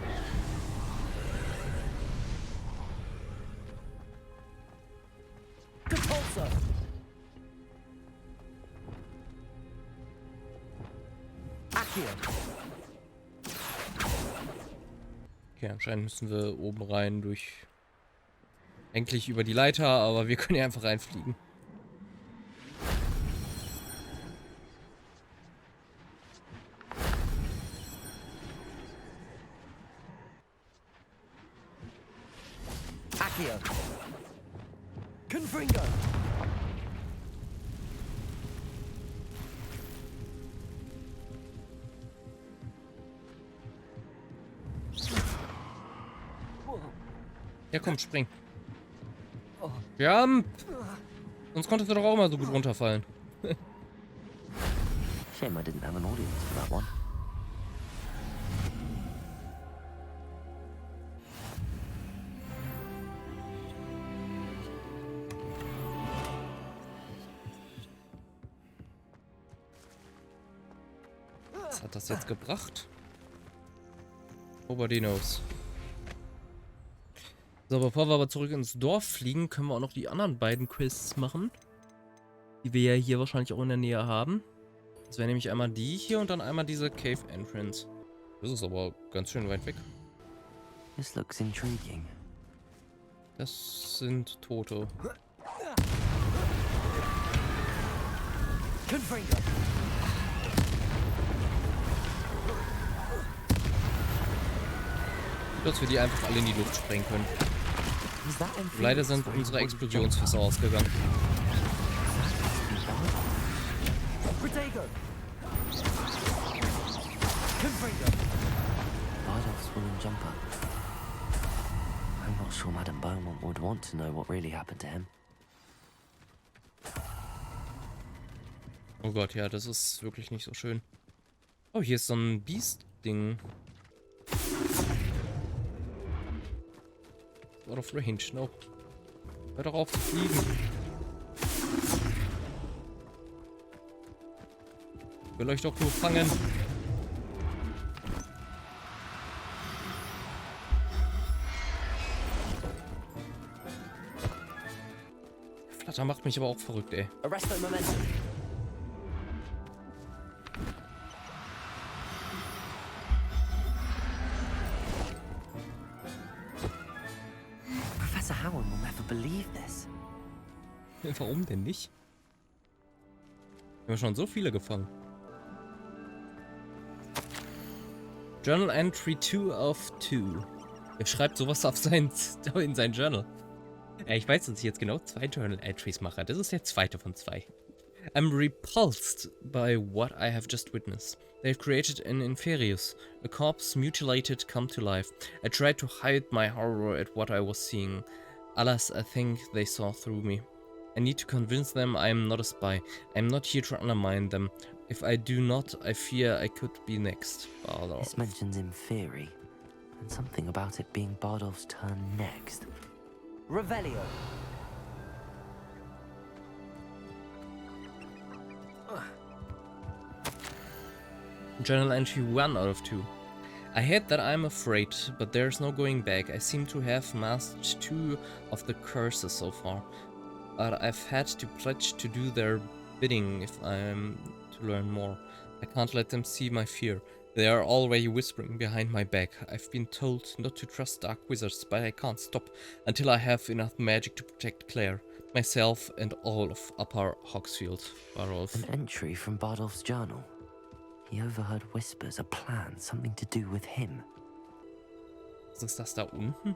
Depulsor. Okay, anscheinend müssen wir oben rein durch... Eigentlich über die Leiter, aber wir können ja einfach reinfliegen. Confringo. Ja, komm, spring. Jump! Sonst konntest du doch auch mal so gut runterfallen. Shame I didn't have an audience for that one. Was hat das jetzt gebracht? Nobody knows. So, bevor wir aber zurück ins Dorf fliegen, können wir auch noch die anderen beiden Quests machen. Die wir ja hier wahrscheinlich auch in der Nähe haben. Das wäre nämlich einmal die hier und dann einmal diese Cave Entrance. Das ist aber ganz schön weit weg. This looks intriguing. Das sind Tote. Dass wir die einfach alle in die Luft sprengen können. Leider sind unsere Explosionsfässer ausgegangen. Bardolph's woolen jumper. I'm not sure Madame Beaumont would want to know what really happened to him. Oh Gott, ja, das ist wirklich nicht so schön. Oh, hier ist so ein Beast-Ding. Out of range, no. Hör doch auf zu fliegen. Ich will euch doch nur fangen. Flatter macht mich aber auch verrückt, ey. Warum denn nicht? Wir haben schon so viele gefangen. Journal Entry 2 of 2. Er schreibt sowas auf in sein Journal. Ich weiß, dass ich jetzt genau 2 Journal Entries mache. Das ist der zweite von 2. I'm repulsed by what I have just witnessed. They've created an Inferius, a corpse mutilated come to life. I tried to hide my horror at what I was seeing. Alas, I think they saw through me. I need to convince them I am not a spy. I am not here to undermine them. If I do not, I fear I could be next. Bardolph. This mentions Inferi, and something about it being Bardolph's turn next. Revelio. Journal entry 1 out of 2. I hate that I'm afraid, but there's no going back. I seem to have mastered 2 of the curses so far. But I've had to pledge to do their bidding if I'm to learn more. I can't let them see my fear. They are already whispering behind my back. I've been told not to trust dark wizards, but I can't stop until I have enough magic to protect Claire, myself, and all of Upper Hogsfield. Bardolph. An entry from Bardolph's journal. He overheard whispers, a plan, something to do with him. Was ist das da unten?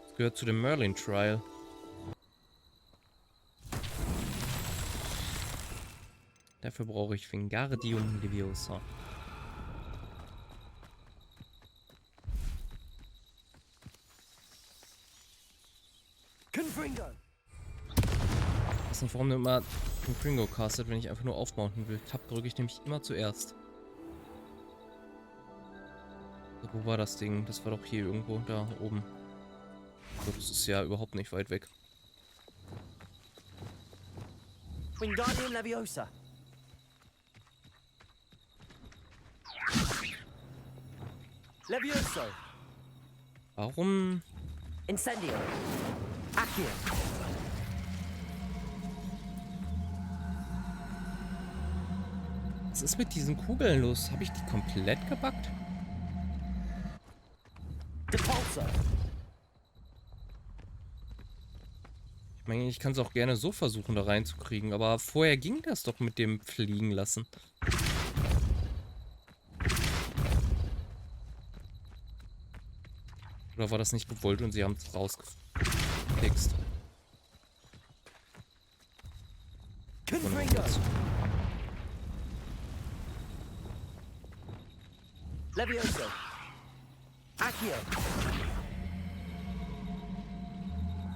Das gehört zu dem Merlin Trial. Dafür brauche ich Wingardium Leviosa. Confringo. Ich weiß nicht, warum der immer Confringo castet, wenn ich einfach nur aufmounten will. Tab drücke ich nämlich immer zuerst. So, wo war das Ding? Das war doch hier irgendwo da oben. So, das ist ja überhaupt nicht weit weg. Wingardium Leviosa. Levioso. Warum? Incendio. Accio. Was ist mit diesen Kugeln los? Habe ich die komplett gebackt? Ich meine, ich kann es auch gerne so versuchen, da reinzukriegen, aber vorher ging das doch mit dem Fliegen lassen. Oder war das nicht gewollt und sie haben es rausgefixt?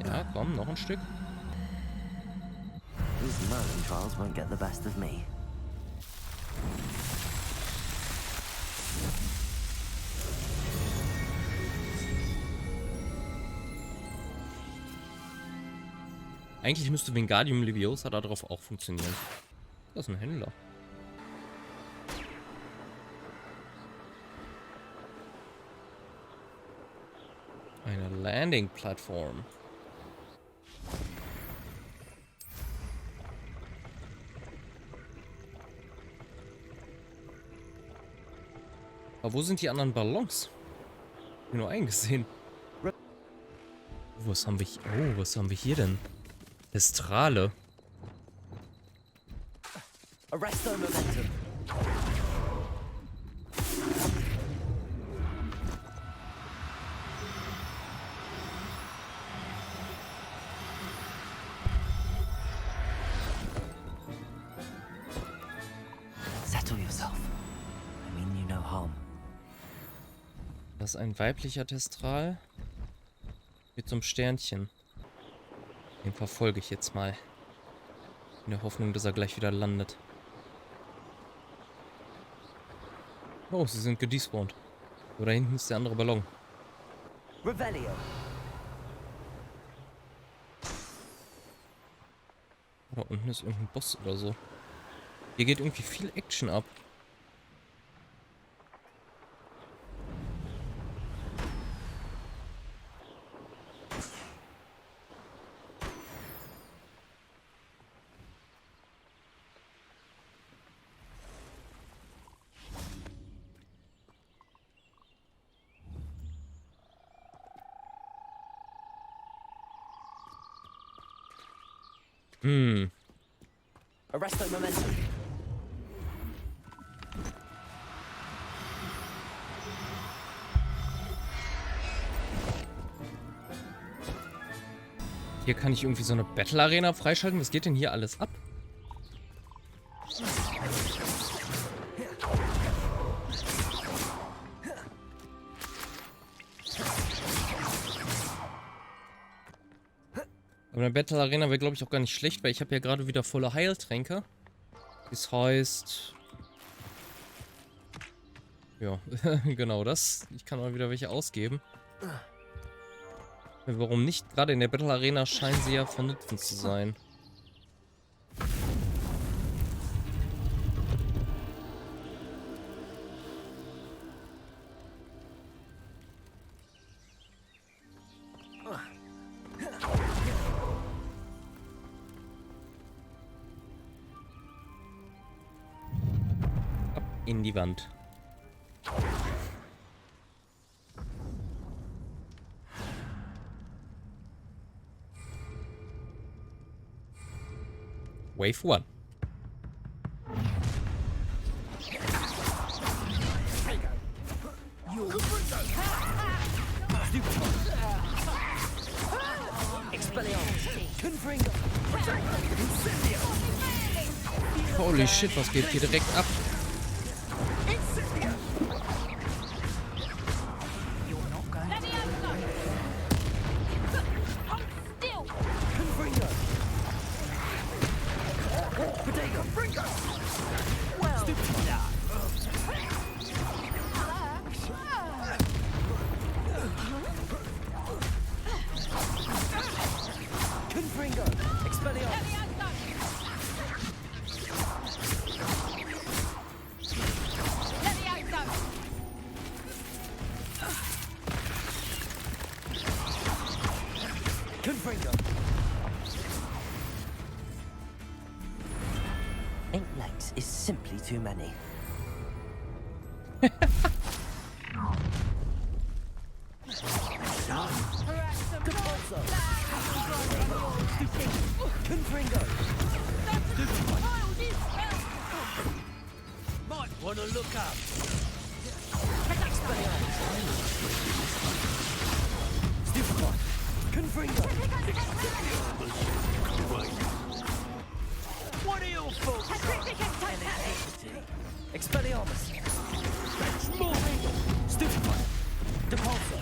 Ja, komm, noch ein Stück. These mountain trials won't get the best of me. Eigentlich müsste Wingardium Leviosa darauf auch funktionieren. Das ist ein Händler. Eine Landing-Plattform. Aber wo sind die anderen Ballons? Ich hab nur eingesehen. Oh, was haben wir hier denn? Estrale. Arresto momentum. Settle yourself. I mean you no harm. Das ist ein weiblicher Testral mit so einem Sternchen. Den verfolge ich jetzt mal. In der Hoffnung, dass er gleich wieder landet. Oh, sie sind gedespawnt. So, da hinten ist der andere Ballon. Revelio. Da unten ist irgendein Boss oder so. Hier geht irgendwie viel Action ab. Arresto momentum. Hier kann ich irgendwie so eine Battle Arena freischalten. Was geht denn hier alles ab? Aber eine Battle Arena wäre, glaube ich, auch gar nicht schlecht, weil ich habe ja gerade wieder volle Heiltränke. Das heißt... Ja, genau das. Ich kann mal wieder welche ausgeben. Warum nicht? Gerade in der Battle Arena scheinen sie ja von Nutzen zu sein. Ab in die Wand. Wave 1. Holy shit, was geht hier direkt ab? too many. Might wanna look up. What are your faults? Expelliarmus. Stupefy. Depulso.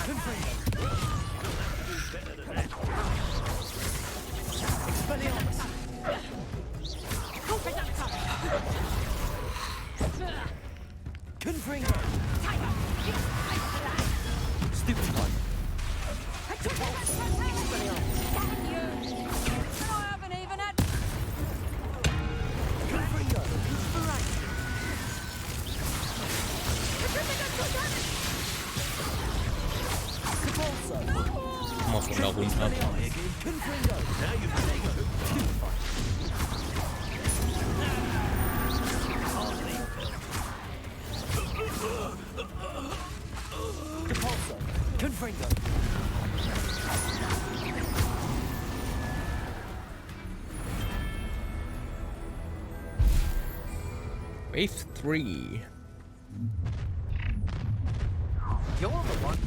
Confringo. Expelliarmus. Confringo. Stupefy. Mal von da runter. Wave 3. You're the one.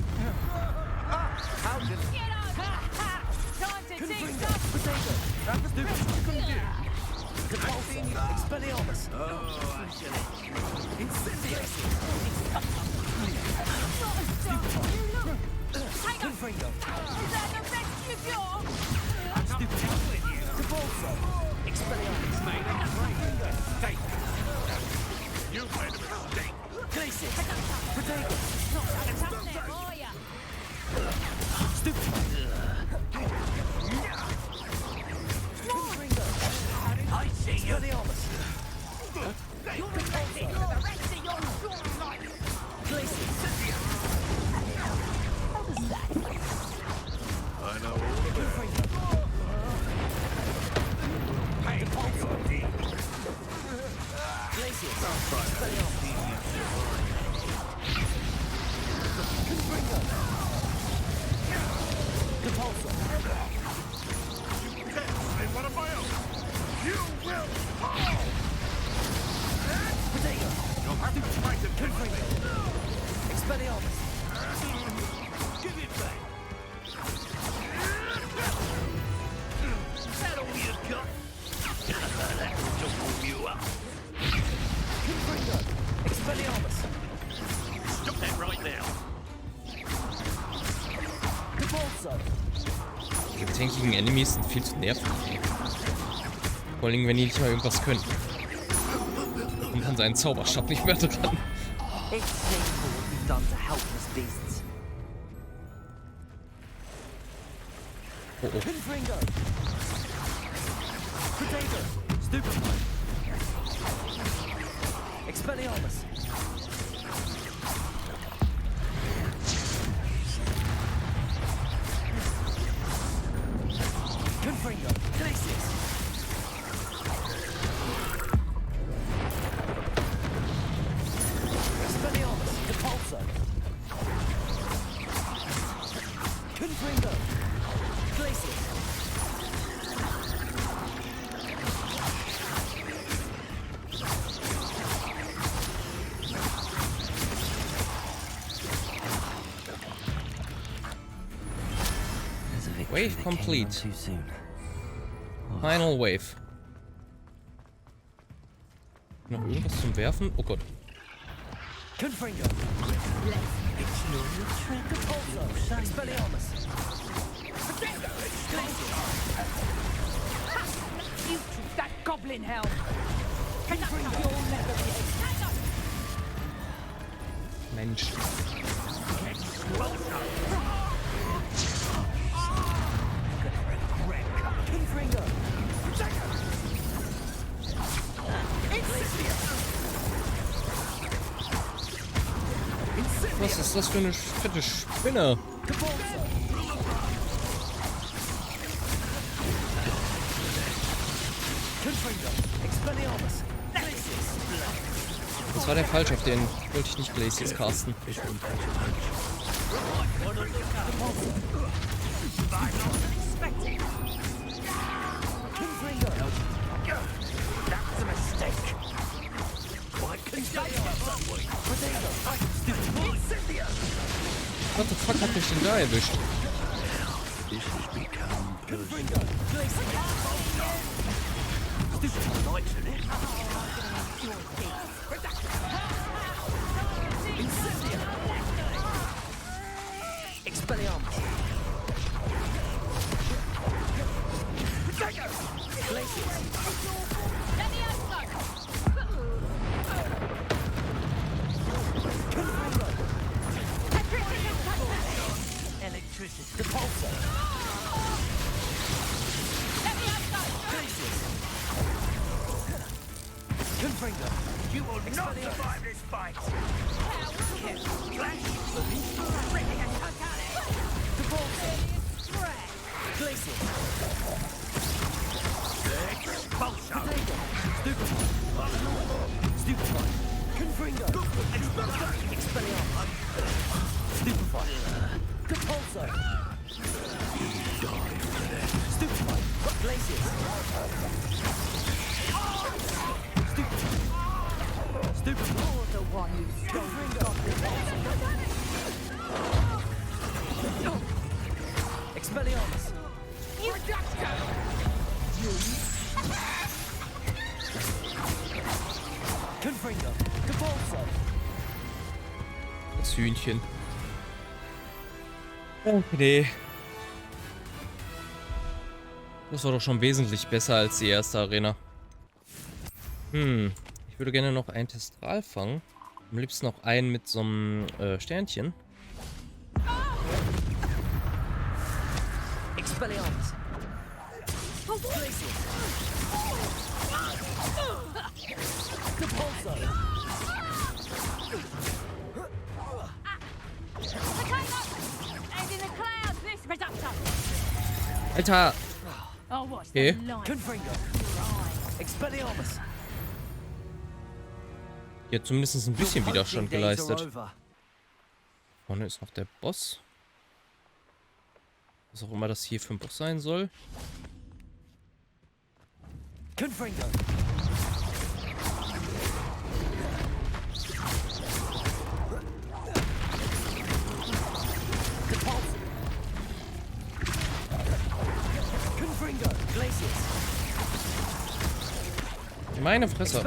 How did Time to dig that was the Expelliarmus. Oh, Incendiary. Confringo. Is that the rescue cure? I'm stupid. Depulso. Expelliarmus. Take. You made a mistake. Glacius. Potato. It's up there, are ya? Stupid. I see you. Expelliarmus. You're the rest of your short life. Glacius. I know all about it. Hey, Glacius. Confringo. Depulso. And what of my own? You will fall! Potato. You'll have to fight him. Confringo. Expelliarmus. Give it back. Is that all you've got? That will just warm you up. Confringo. Expelliarmus. Stop that right now. Depulso. Die tankigen Enemies sind viel zu nervig. Vor allem, wenn die nicht mal irgendwas können. Und dann seinen Zauberstab nicht mehr dran. It's shameful what you've done to helpless beasts. Oh oh. Confringo. Potato. Stupefy. Expelliarmus. Confringo. Glacius. Expelliarmus. Depulso. Confringo. Glacius. There's a victory Wave that came complete. on too soon. Final Wave. Noch irgendwas zum Werfen? Oh Gott. Confringo. Depulso. Expelliarmus. You took that goblin helm. Confringo. You'll never be Mensch. Confringo. Was ist das für eine fette Spinne? Confringo. Expelliarmus. Das war der falsche, auf den wollte ich nicht Glaciers casten. What the fuck hat mich denn da erwischt? You will not survive this fight! Das Hühnchen. Okay. Das war doch schon wesentlich besser als die erste Arena. Ich würde gerne noch einen Testral fangen. Am liebsten noch einen mit so einem Sternchen. Alter! Okay. Hier hat zumindest ein bisschen Widerstand geleistet. Vorne ist noch der Boss. Was auch immer das hier für ein Boss sein soll. Meine Fresse.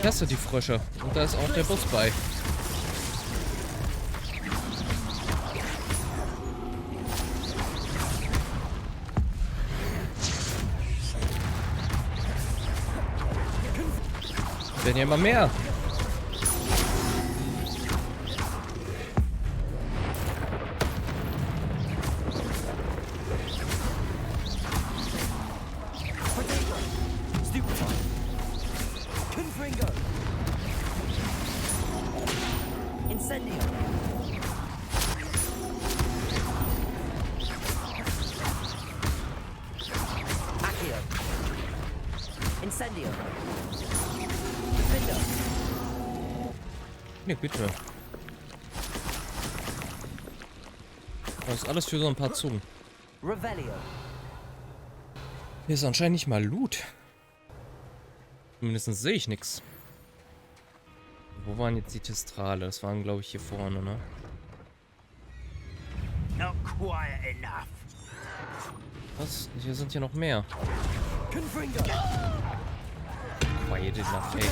Das sind die Frösche. Und da ist auch der Boss bei. Werden ja immer mehr. Ne, bitte. Das ist alles für so ein paar Zungen. Hier ist anscheinend nicht mal Loot. Zumindest sehe ich nichts. Wo waren jetzt die Testrale? Das waren, glaube ich, hier vorne, ne? Not quiet enough. Was? Hier sind ja noch mehr. Quiet enough, ey.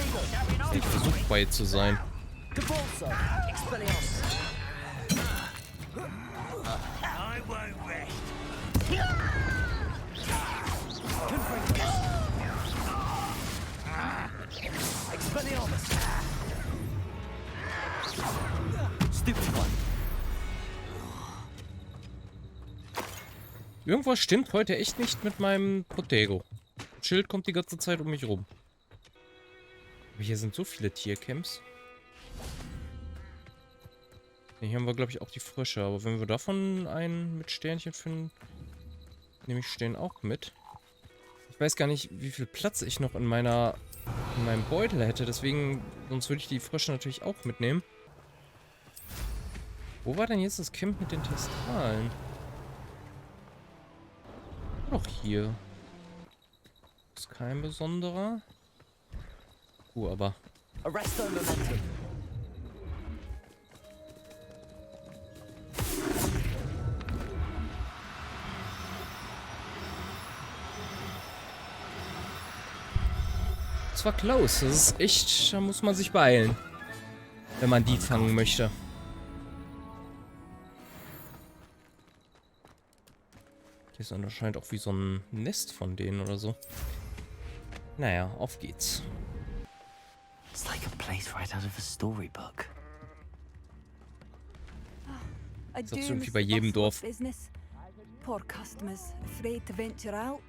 Ich versuche quiet zu sein. I won't rest. Irgendwas stimmt heute echt nicht mit meinem Protego. Schild kommt die ganze Zeit um mich rum. Aber hier sind so viele Tiercamps. Hier haben wir, glaube ich, auch die Frösche. Aber wenn wir davon einen mit Sternchen finden, nehme ich den auch mit. weiß gar nicht, wie viel Platz ich noch in meinem Beutel hätte. Deswegen, sonst würde ich die Frösche natürlich auch mitnehmen. Wo war denn jetzt das Camp mit den Testralen? Doch hier. Ist kein besonderer. Aber. Arresto momentum. Das war close. Das ist echt, da muss man sich beeilen, wenn man die fangen möchte. Hier ist anscheinend auch wie so ein Nest von denen oder so. Naja, auf geht's. It's like a place right out of a storybook. Ist auch so irgendwie bei jedem Dorf. Poor customers, afraid to venture out.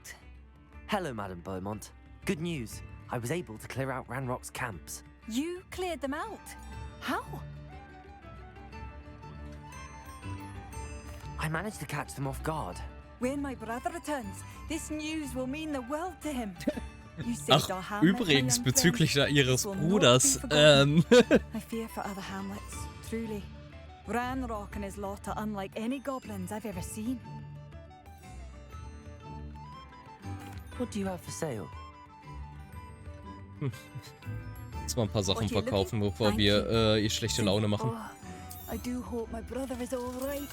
Hello, Madam Beaumont. Good news. I was able to clear out Ranrock's camps. You cleared them out? How? I managed to catch them off guard. When my brother returns, this news will mean the world to him. Ach, übrigens, bezüglich ihres Bruders, I fear for other hamlets, truly. Ranrock and his lot are unlike any goblins I've ever seen. What do you have for sale? Jetzt mal ein paar Sachen verkaufen, bevor wir ihr schlechte Laune machen. I do hope my brother is all right.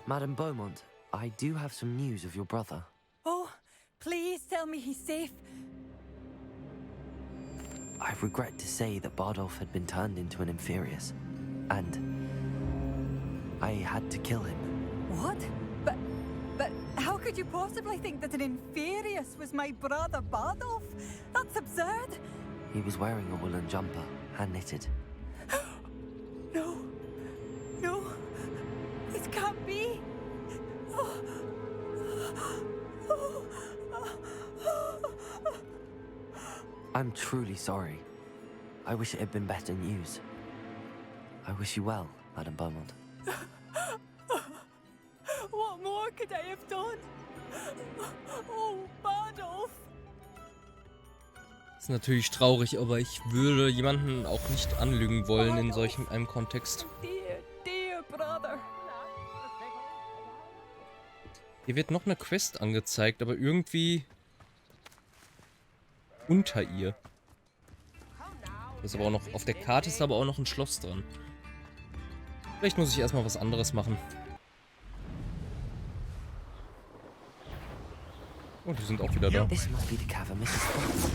Madam Beaumont, I do have some news of your brother. Oh, please tell me he's safe. I regret to say that Bardolph had been turned into an Inferius, and I had to kill him. What? But how could you possibly think that an Inferius was my brother Bardolph? That's absurd. He was wearing a woolen jumper, hand-knitted. No. No. This can't be. I'm truly sorry. I wish it had been better news. I wish you well, Madam Beaumont. What more could I have done? Oh, Bardolph. Ist natürlich traurig, aber ich würde jemanden auch nicht anlügen wollen in solch einem Kontext. Dear brother. Hier wird noch eine Quest angezeigt, aber irgendwie unter ihr. Das ist aber auch noch, auf der Karte ist aber auch noch ein Schloss dran. Vielleicht muss ich erstmal was anderes machen. Oh, die sind auch wieder da. This must be the cavern Mrs. Fox.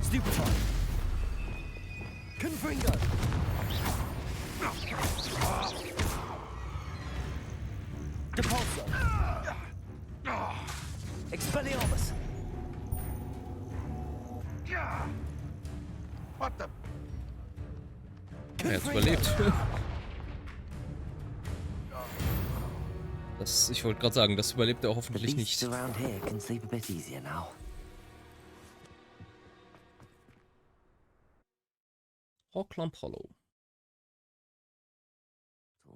Stupefy. Confringo. Depulso. Expelliarmus. What the? Er hat's überlebt. Ich wollte gerade sagen, das überlebt er hoffentlich nicht. Around here can sleep a bit easier now. Hoglamp Hollow.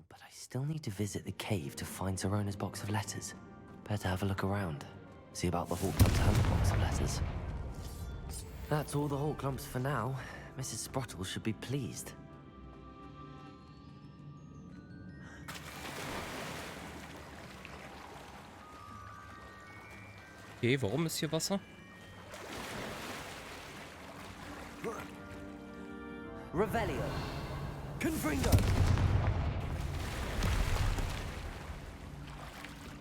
But I still need to visit the cave to find Zerona's box of letters. Better have a look around. See about the Hawklump's handbox of letters. That's all the Hawklumps for now. Mrs. Sprottle should be pleased. Okay, warum ist hier Wasser? Revelio. Confringo.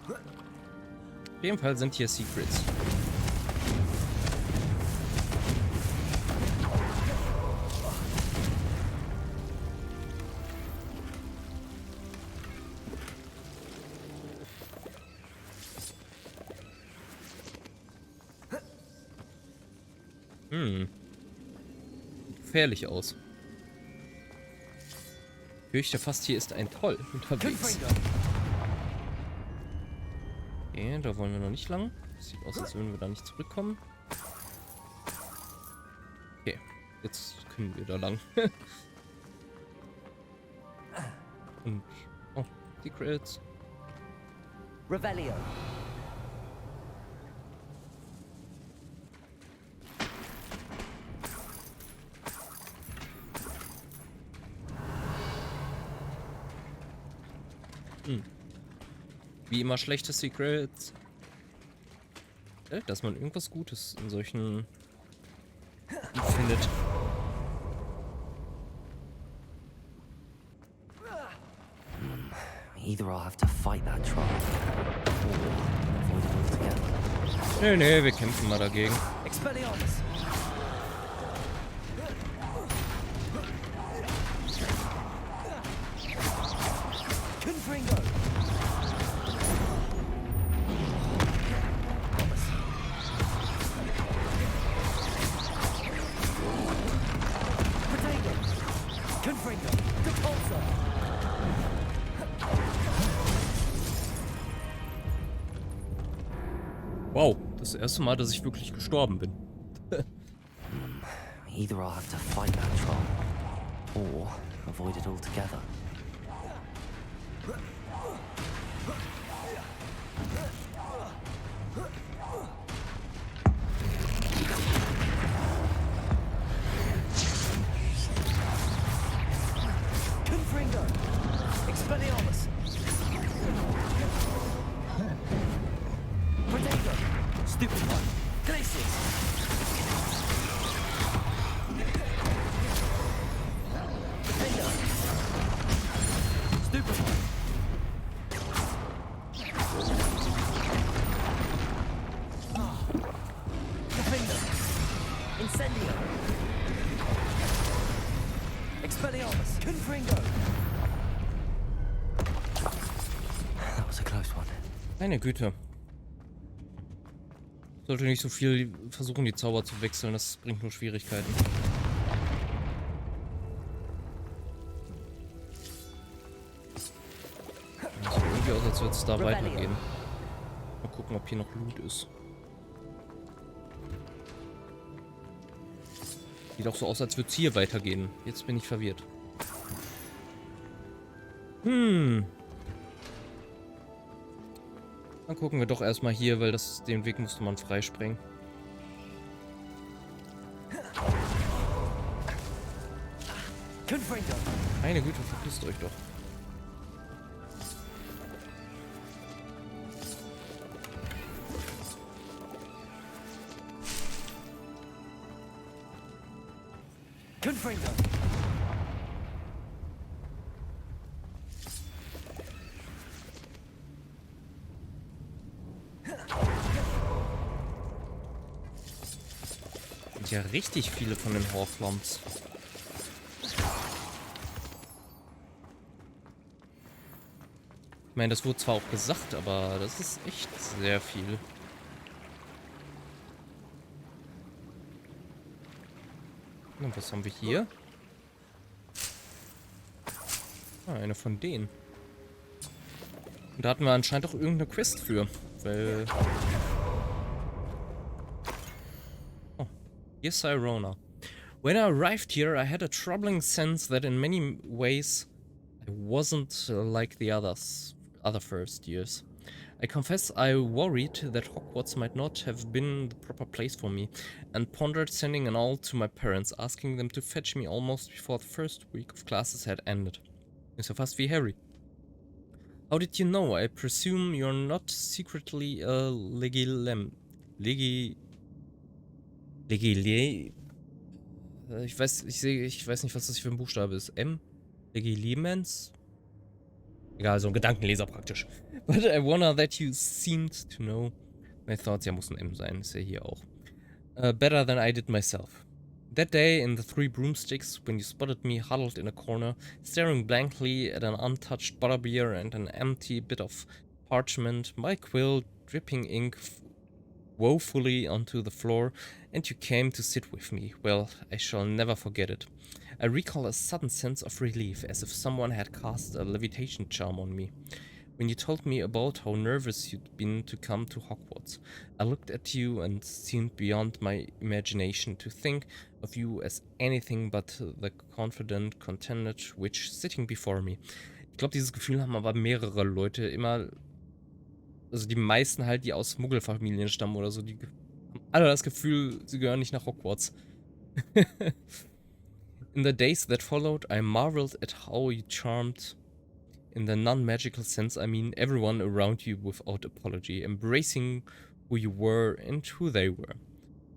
Auf jeden Fall sind hier Secrets. Gefährlich aus. Ich fürchte fast, hier ist ein Troll unterwegs. Okay, da wollen wir noch nicht lang. Sieht aus, als würden wir da nicht zurückkommen. Okay, jetzt können wir da lang. Und, oh, Secrets. Revelio. Wie immer schlechte Secrets. Dass man irgendwas Gutes in solchen findet. Either I'll have to fight that troll, or avoid it altogether. Nee, wir kämpfen mal dagegen. Expelliarmus. Confringo. Potato. Confringo. Depulsor. Wow, das erste Mal, dass ich wirklich gestorben bin. Either I'll have to fight that troll, or avoid it altogether. Confringo. Expelliarmus. Potato. Stupid one. Glacius. Potato. Stupid one. Potato. Incendio. Expelliarmus. Confringo. That was a close one. Meine Güte. Sollte nicht so viel versuchen, die Zauber zu wechseln, das bringt nur Schwierigkeiten. Das sieht irgendwie aus, als würde es da weitergehen. Mal gucken, ob hier noch Loot ist. Sieht auch so aus, als würde es hier weitergehen. Jetzt bin ich verwirrt. Dann gucken wir doch erstmal hier, weil den Weg musste man freisprengen. Meine Güte, verpisst euch doch. Ja, richtig viele von den Horcrux. Ich meine, das wurde zwar auch gesagt, aber das ist echt sehr viel. Und was haben wir hier? Ah, eine von denen. Und da hatten wir anscheinend auch irgendeine Quest für, weil... Yes, Irona. When I arrived here, I had a troubling sense that in many ways I wasn't like the other first years. I confess I worried that Hogwarts might not have been the proper place for me, and pondered sending an all to my parents, asking them to fetch me almost before the first week of classes had ended. Ist ja fast wie Harry. How did you know? I presume you're not secretly a ich weiß nicht, was das für ein Buchstabe ist. M? Legilimens? Egal, so ein Gedankenleser praktisch. But I wonder that you seemed to know my thoughts. Ja, muss ein M sein, ist ja hier auch. Better than I did myself. That day in the Three Broomsticks, when you spotted me huddled in a corner, staring blankly at an untouched butterbeer and an empty bit of parchment, my quill dripping ink woefully onto the floor, and you came to sit with me. Well, I shall never forget it. I recall a sudden sense of relief, as if someone had cast a levitation charm on me. When you told me about how nervous you'd been to come to Hogwarts, I looked at you and seemed beyond my imagination to think of you as anything but the confident, contented witch sitting before me. Ich glaube, dieses Gefühl haben aber mehrere Leute immer also die meisten halt, die aus Muggelfamilien stammen oder so, die haben alle das Gefühl, sie gehören nicht nach Hogwarts. In the days that followed, I marveled at how you charmed, in the non-magical sense, I mean everyone around you without apology, embracing who you were and who they were.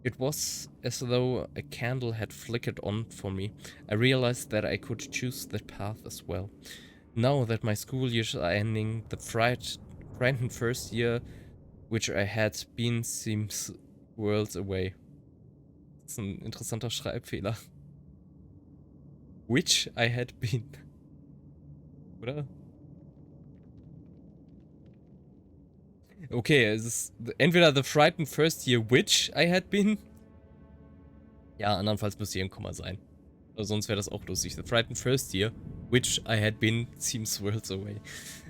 It was as though a candle had flickered on for me. I realized that I could choose that path as well. Now that my school years are ending, the frightened first year which I had been seems worlds away. Das ist ein interessanter Schreibfehler. Which I had been. Oder? Okay, es ist entweder the frightened first year which I had been. Ja, andernfalls müsste hier ein Komma sein. Oder sonst wäre das auch lustig. The frightened first year which I had been seems worlds away.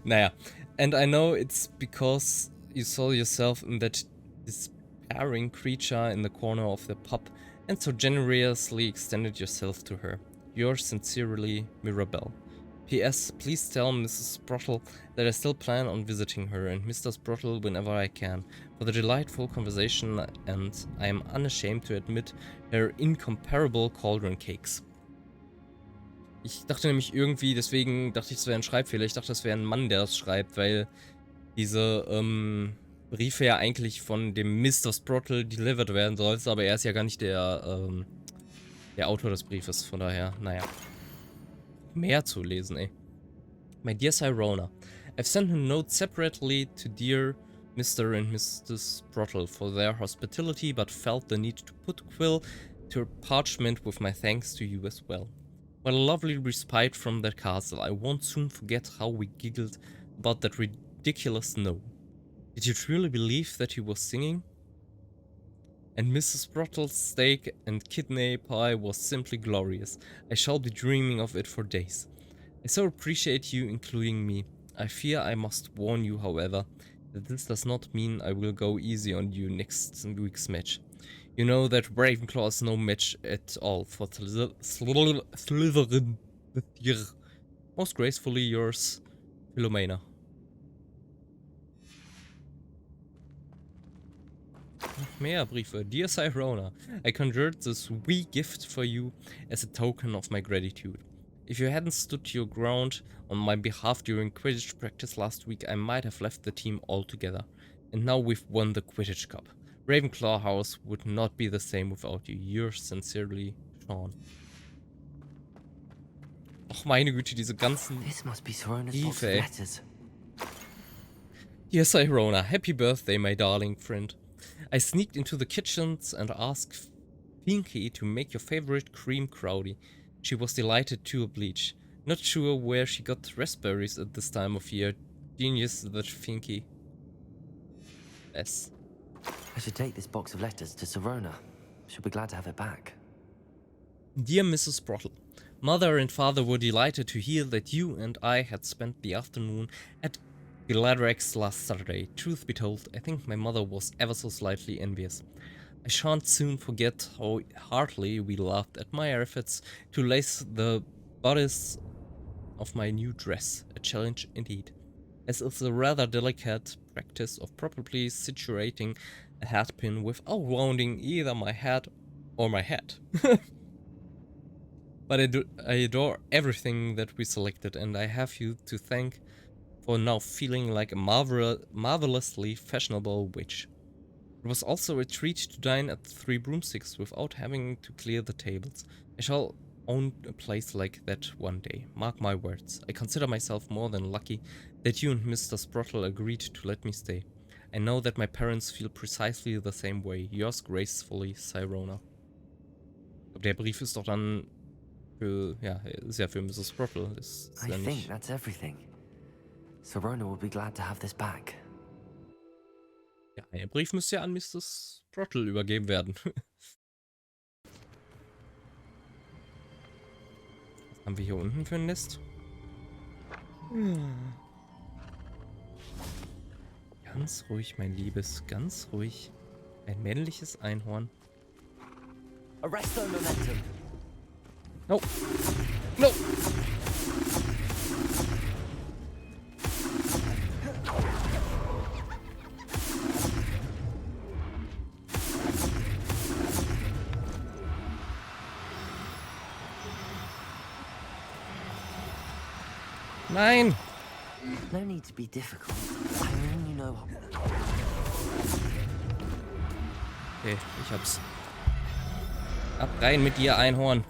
Naja. And I know it's because you saw yourself in that despairing creature in the corner of the pub and so generously extended yourself to her. Yours sincerely, Mirabelle. P.S. Please tell Mrs. Sprottle that I still plan on visiting her and Mr. Sprottle whenever I can for the delightful conversation and I am unashamed to admit her incomparable cauldron cakes. Ich dachte nämlich irgendwie, deswegen dachte ich, es wäre ein Schreibfehler. Ich dachte, das wäre ein Mann, der das schreibt, weil diese Briefe ja eigentlich von dem Mr. Sprottle delivered werden sollten, aber er ist ja gar nicht der Autor des Briefes, von daher, naja. Mehr zu lesen, ey. My dear Sirona, I've sent a note separately to dear Mr. and Mrs. Sprottle for their hospitality, but felt the need to put quill to parchment with my thanks to you as well. What a lovely respite from that castle. I won't soon forget how we giggled about that ridiculous gnome. Did you truly believe that he was singing? And Mrs. Sprottle's steak and kidney pie was simply glorious. I shall be dreaming of it for days. I so appreciate you including me. I fear I must warn you, however, that this does not mean I will go easy on you next week's match. You know that Ravenclaw is no match at all for Slytherin this year. Most gracefully yours, Philomena. Mehr Briefe. Dear Sirona, I conjured this wee gift for you as a token of my gratitude. If you hadn't stood your ground on my behalf during Quidditch practice last week, I might have left the team altogether. And now we've won the Quidditch Cup. Ravenclaw House would not be the same without you. Yours sincerely, Sean. Och meine Güte, diese ganzen Briefe, ey. Dear Sirona, happy birthday, my darling friend. I sneaked into the kitchens and asked Finky to make your favorite cream crowdie. She was delighted to oblige. Not sure where she got raspberries at this time of year. Genius, that Finky. Yes. I should take this box of letters to Sirona. She'll be glad to have it back. Dear Mrs. Sprottle, Mother and Father were delighted to hear that you and I had spent the afternoon at Gladrex last Saturday. Truth be told, I think my mother was ever so slightly envious. I shan't soon forget how heartily we laughed at my efforts to lace the bodice of my new dress, a challenge indeed, as it's a rather delicate practice of properly situating a hatpin without wounding either my head or my hat. But I adore everything that we selected, and I have you to thank for now feeling like a marvelously fashionable witch. It was also a treat to dine at the Three Broomsticks without having to clear the tables. I shall own a place like that one day, mark my words. I consider myself more than lucky that you and Mr. Sprottle agreed to let me stay. I know that my parents feel precisely the same way. Yours gracefully, Sirona. Der Brief ist doch dann für, ja, ist ja für Mrs. Sprottle. I think that's everything. Sirona will be glad to have this back. Ja, der Brief müsste ja an Mrs. Sprottle übergeben werden. Was haben wir hier unten für ein Nest? Ganz ruhig, mein Liebes, ganz ruhig. Ein männliches Einhorn. Arrest the momentum. No. No. Nein! No need to be difficult. I mean, you know. Okay, ich hab's. Ab rein mit dir, Einhorn.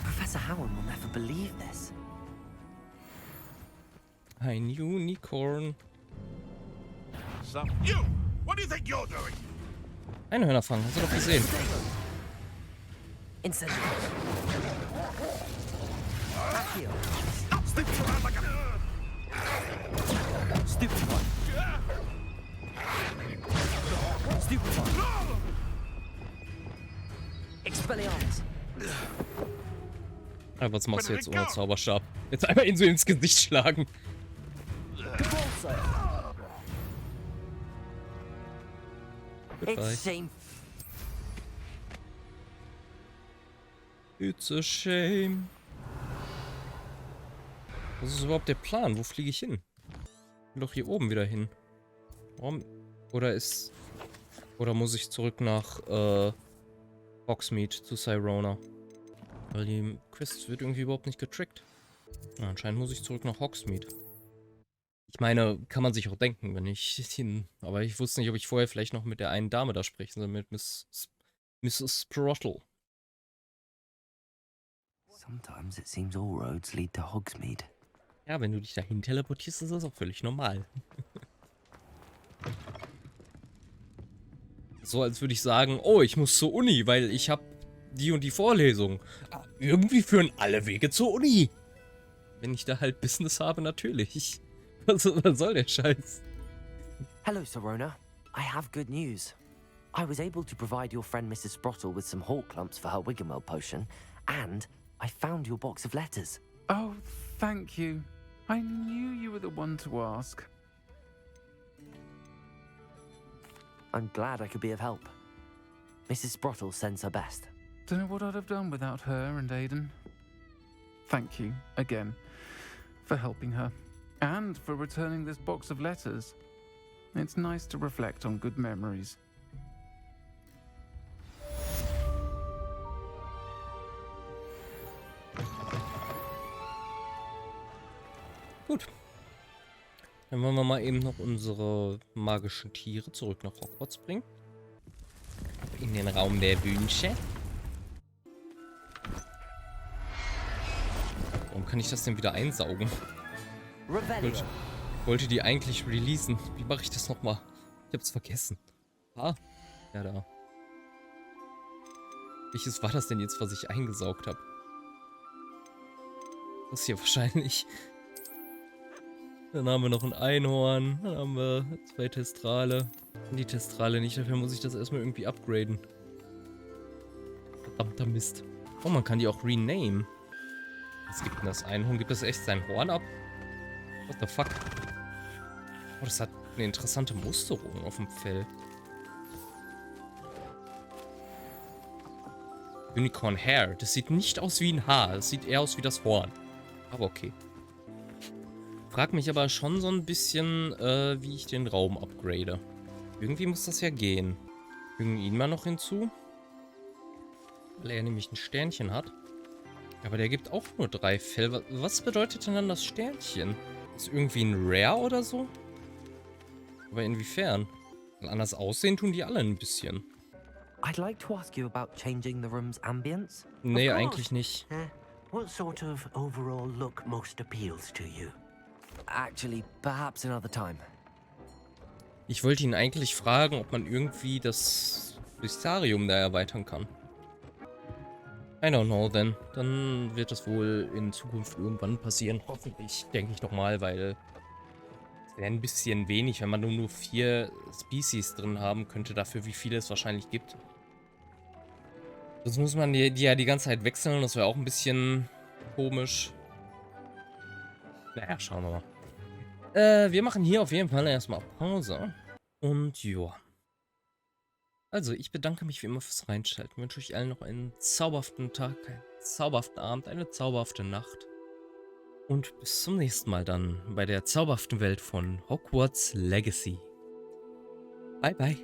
Professor Howard will never believe this. Ein Unicorn. So, you! What do you think you're doing? Einhörner fangen, hast du doch gesehen. Incendiary. Stupid around like a... Stupid one. Stupid one. Expelliarmus. Aber was machst du jetzt ohne Zauberstab? Jetzt einmal ihn so ins Gesicht schlagen. Goodbye. It's shame. It's a shame. Was ist überhaupt der Plan? Wo fliege ich hin? Ich will doch hier oben wieder hin. Warum? Oder muss ich zurück nach Hogsmeade zu Sirona? Weil die Quest wird irgendwie überhaupt nicht getrackt. Ja, anscheinend muss ich zurück nach Hogsmeade. Ich meine, kann man sich auch denken, wenn ich hin... Aber ich wusste nicht, ob ich vorher vielleicht noch mit der einen Dame da sprechen soll, mit Mrs. Sprottle. Sometimes it seems all roads lead to Hogsmeade. Ja, wenn du dich dahin teleportierst, ist das auch völlig normal. So, als würde ich sagen, oh, ich muss zur Uni, weil ich habe die und die Vorlesung. Ah, irgendwie führen alle Wege zur Uni. Wenn ich da halt Business habe, natürlich. Was soll der Scheiß? Hello, Sirona. I have good news. I was able to provide your friend Mrs. Sprottle with some hawk clumps for her Wiggenwell potion, and I found your box of letters. Oh, thank you. I knew you were the one to ask. I'm glad I could be of help. Mrs. Sprottle sends her best. Don't know what I'd have done without her and Aiden. Thank you, again, for helping her. And for returning this box of letters. It's nice to reflect on good memories. Gut. Dann wollen wir mal eben noch unsere magischen Tiere zurück nach Hogwarts bringen. In den Raum der Wünsche. Warum kann ich das denn wieder einsaugen? Ich wollte die eigentlich releasen. Wie mache ich das nochmal? Ich hab's vergessen. Ah, ja da. Welches war das denn jetzt, was ich eingesaugt habe? Das hier wahrscheinlich. Dann haben wir noch ein Einhorn. Dann haben wir 2 Testrale. Die Testrale nicht, dafür muss ich das erstmal irgendwie upgraden. Verdammter Mist. Oh, man kann die auch renamen. Was gibt denn das Einhorn? Gibt das echt sein Horn ab? What the fuck? Oh, das hat eine interessante Musterung auf dem Fell. Unicorn Hair. Das sieht nicht aus wie ein Haar. Das sieht eher aus wie das Horn. Aber okay. Frag mich aber schon so ein bisschen, wie ich den Raum upgrade. Irgendwie muss das ja gehen. Fügen ihn mal noch hinzu. Weil er nämlich ein Sternchen hat. Aber der gibt auch nur 3 Fell. Was bedeutet denn dann das Sternchen? Ist irgendwie ein Rare oder so? Aber inwiefern? Weil anders aussehen tun die alle ein bisschen. I'd like to ask you about changing the room's ambience. Nee, eigentlich nicht. What sort of overall look most appeals to you? Actually, perhaps another time. Ich wollte ihn eigentlich fragen, ob man irgendwie das Vistarium da erweitern kann. I don't know, denn dann wird das wohl in Zukunft irgendwann passieren. Hoffentlich, denke ich doch mal, weil es wäre ein bisschen wenig, wenn man nur 4 Species drin haben könnte, dafür wie viele es wahrscheinlich gibt. Sonst muss man die ja die ganze Zeit wechseln, das wäre auch ein bisschen komisch. Naja, schauen wir mal. Wir machen hier auf jeden Fall erstmal Pause. Und ja. Also, ich bedanke mich wie immer fürs Reinschalten. Ich wünsche euch allen noch einen zauberhaften Tag, einen zauberhaften Abend, eine zauberhafte Nacht. Und bis zum nächsten Mal dann bei der zauberhaften Welt von Hogwarts Legacy. Bye, bye.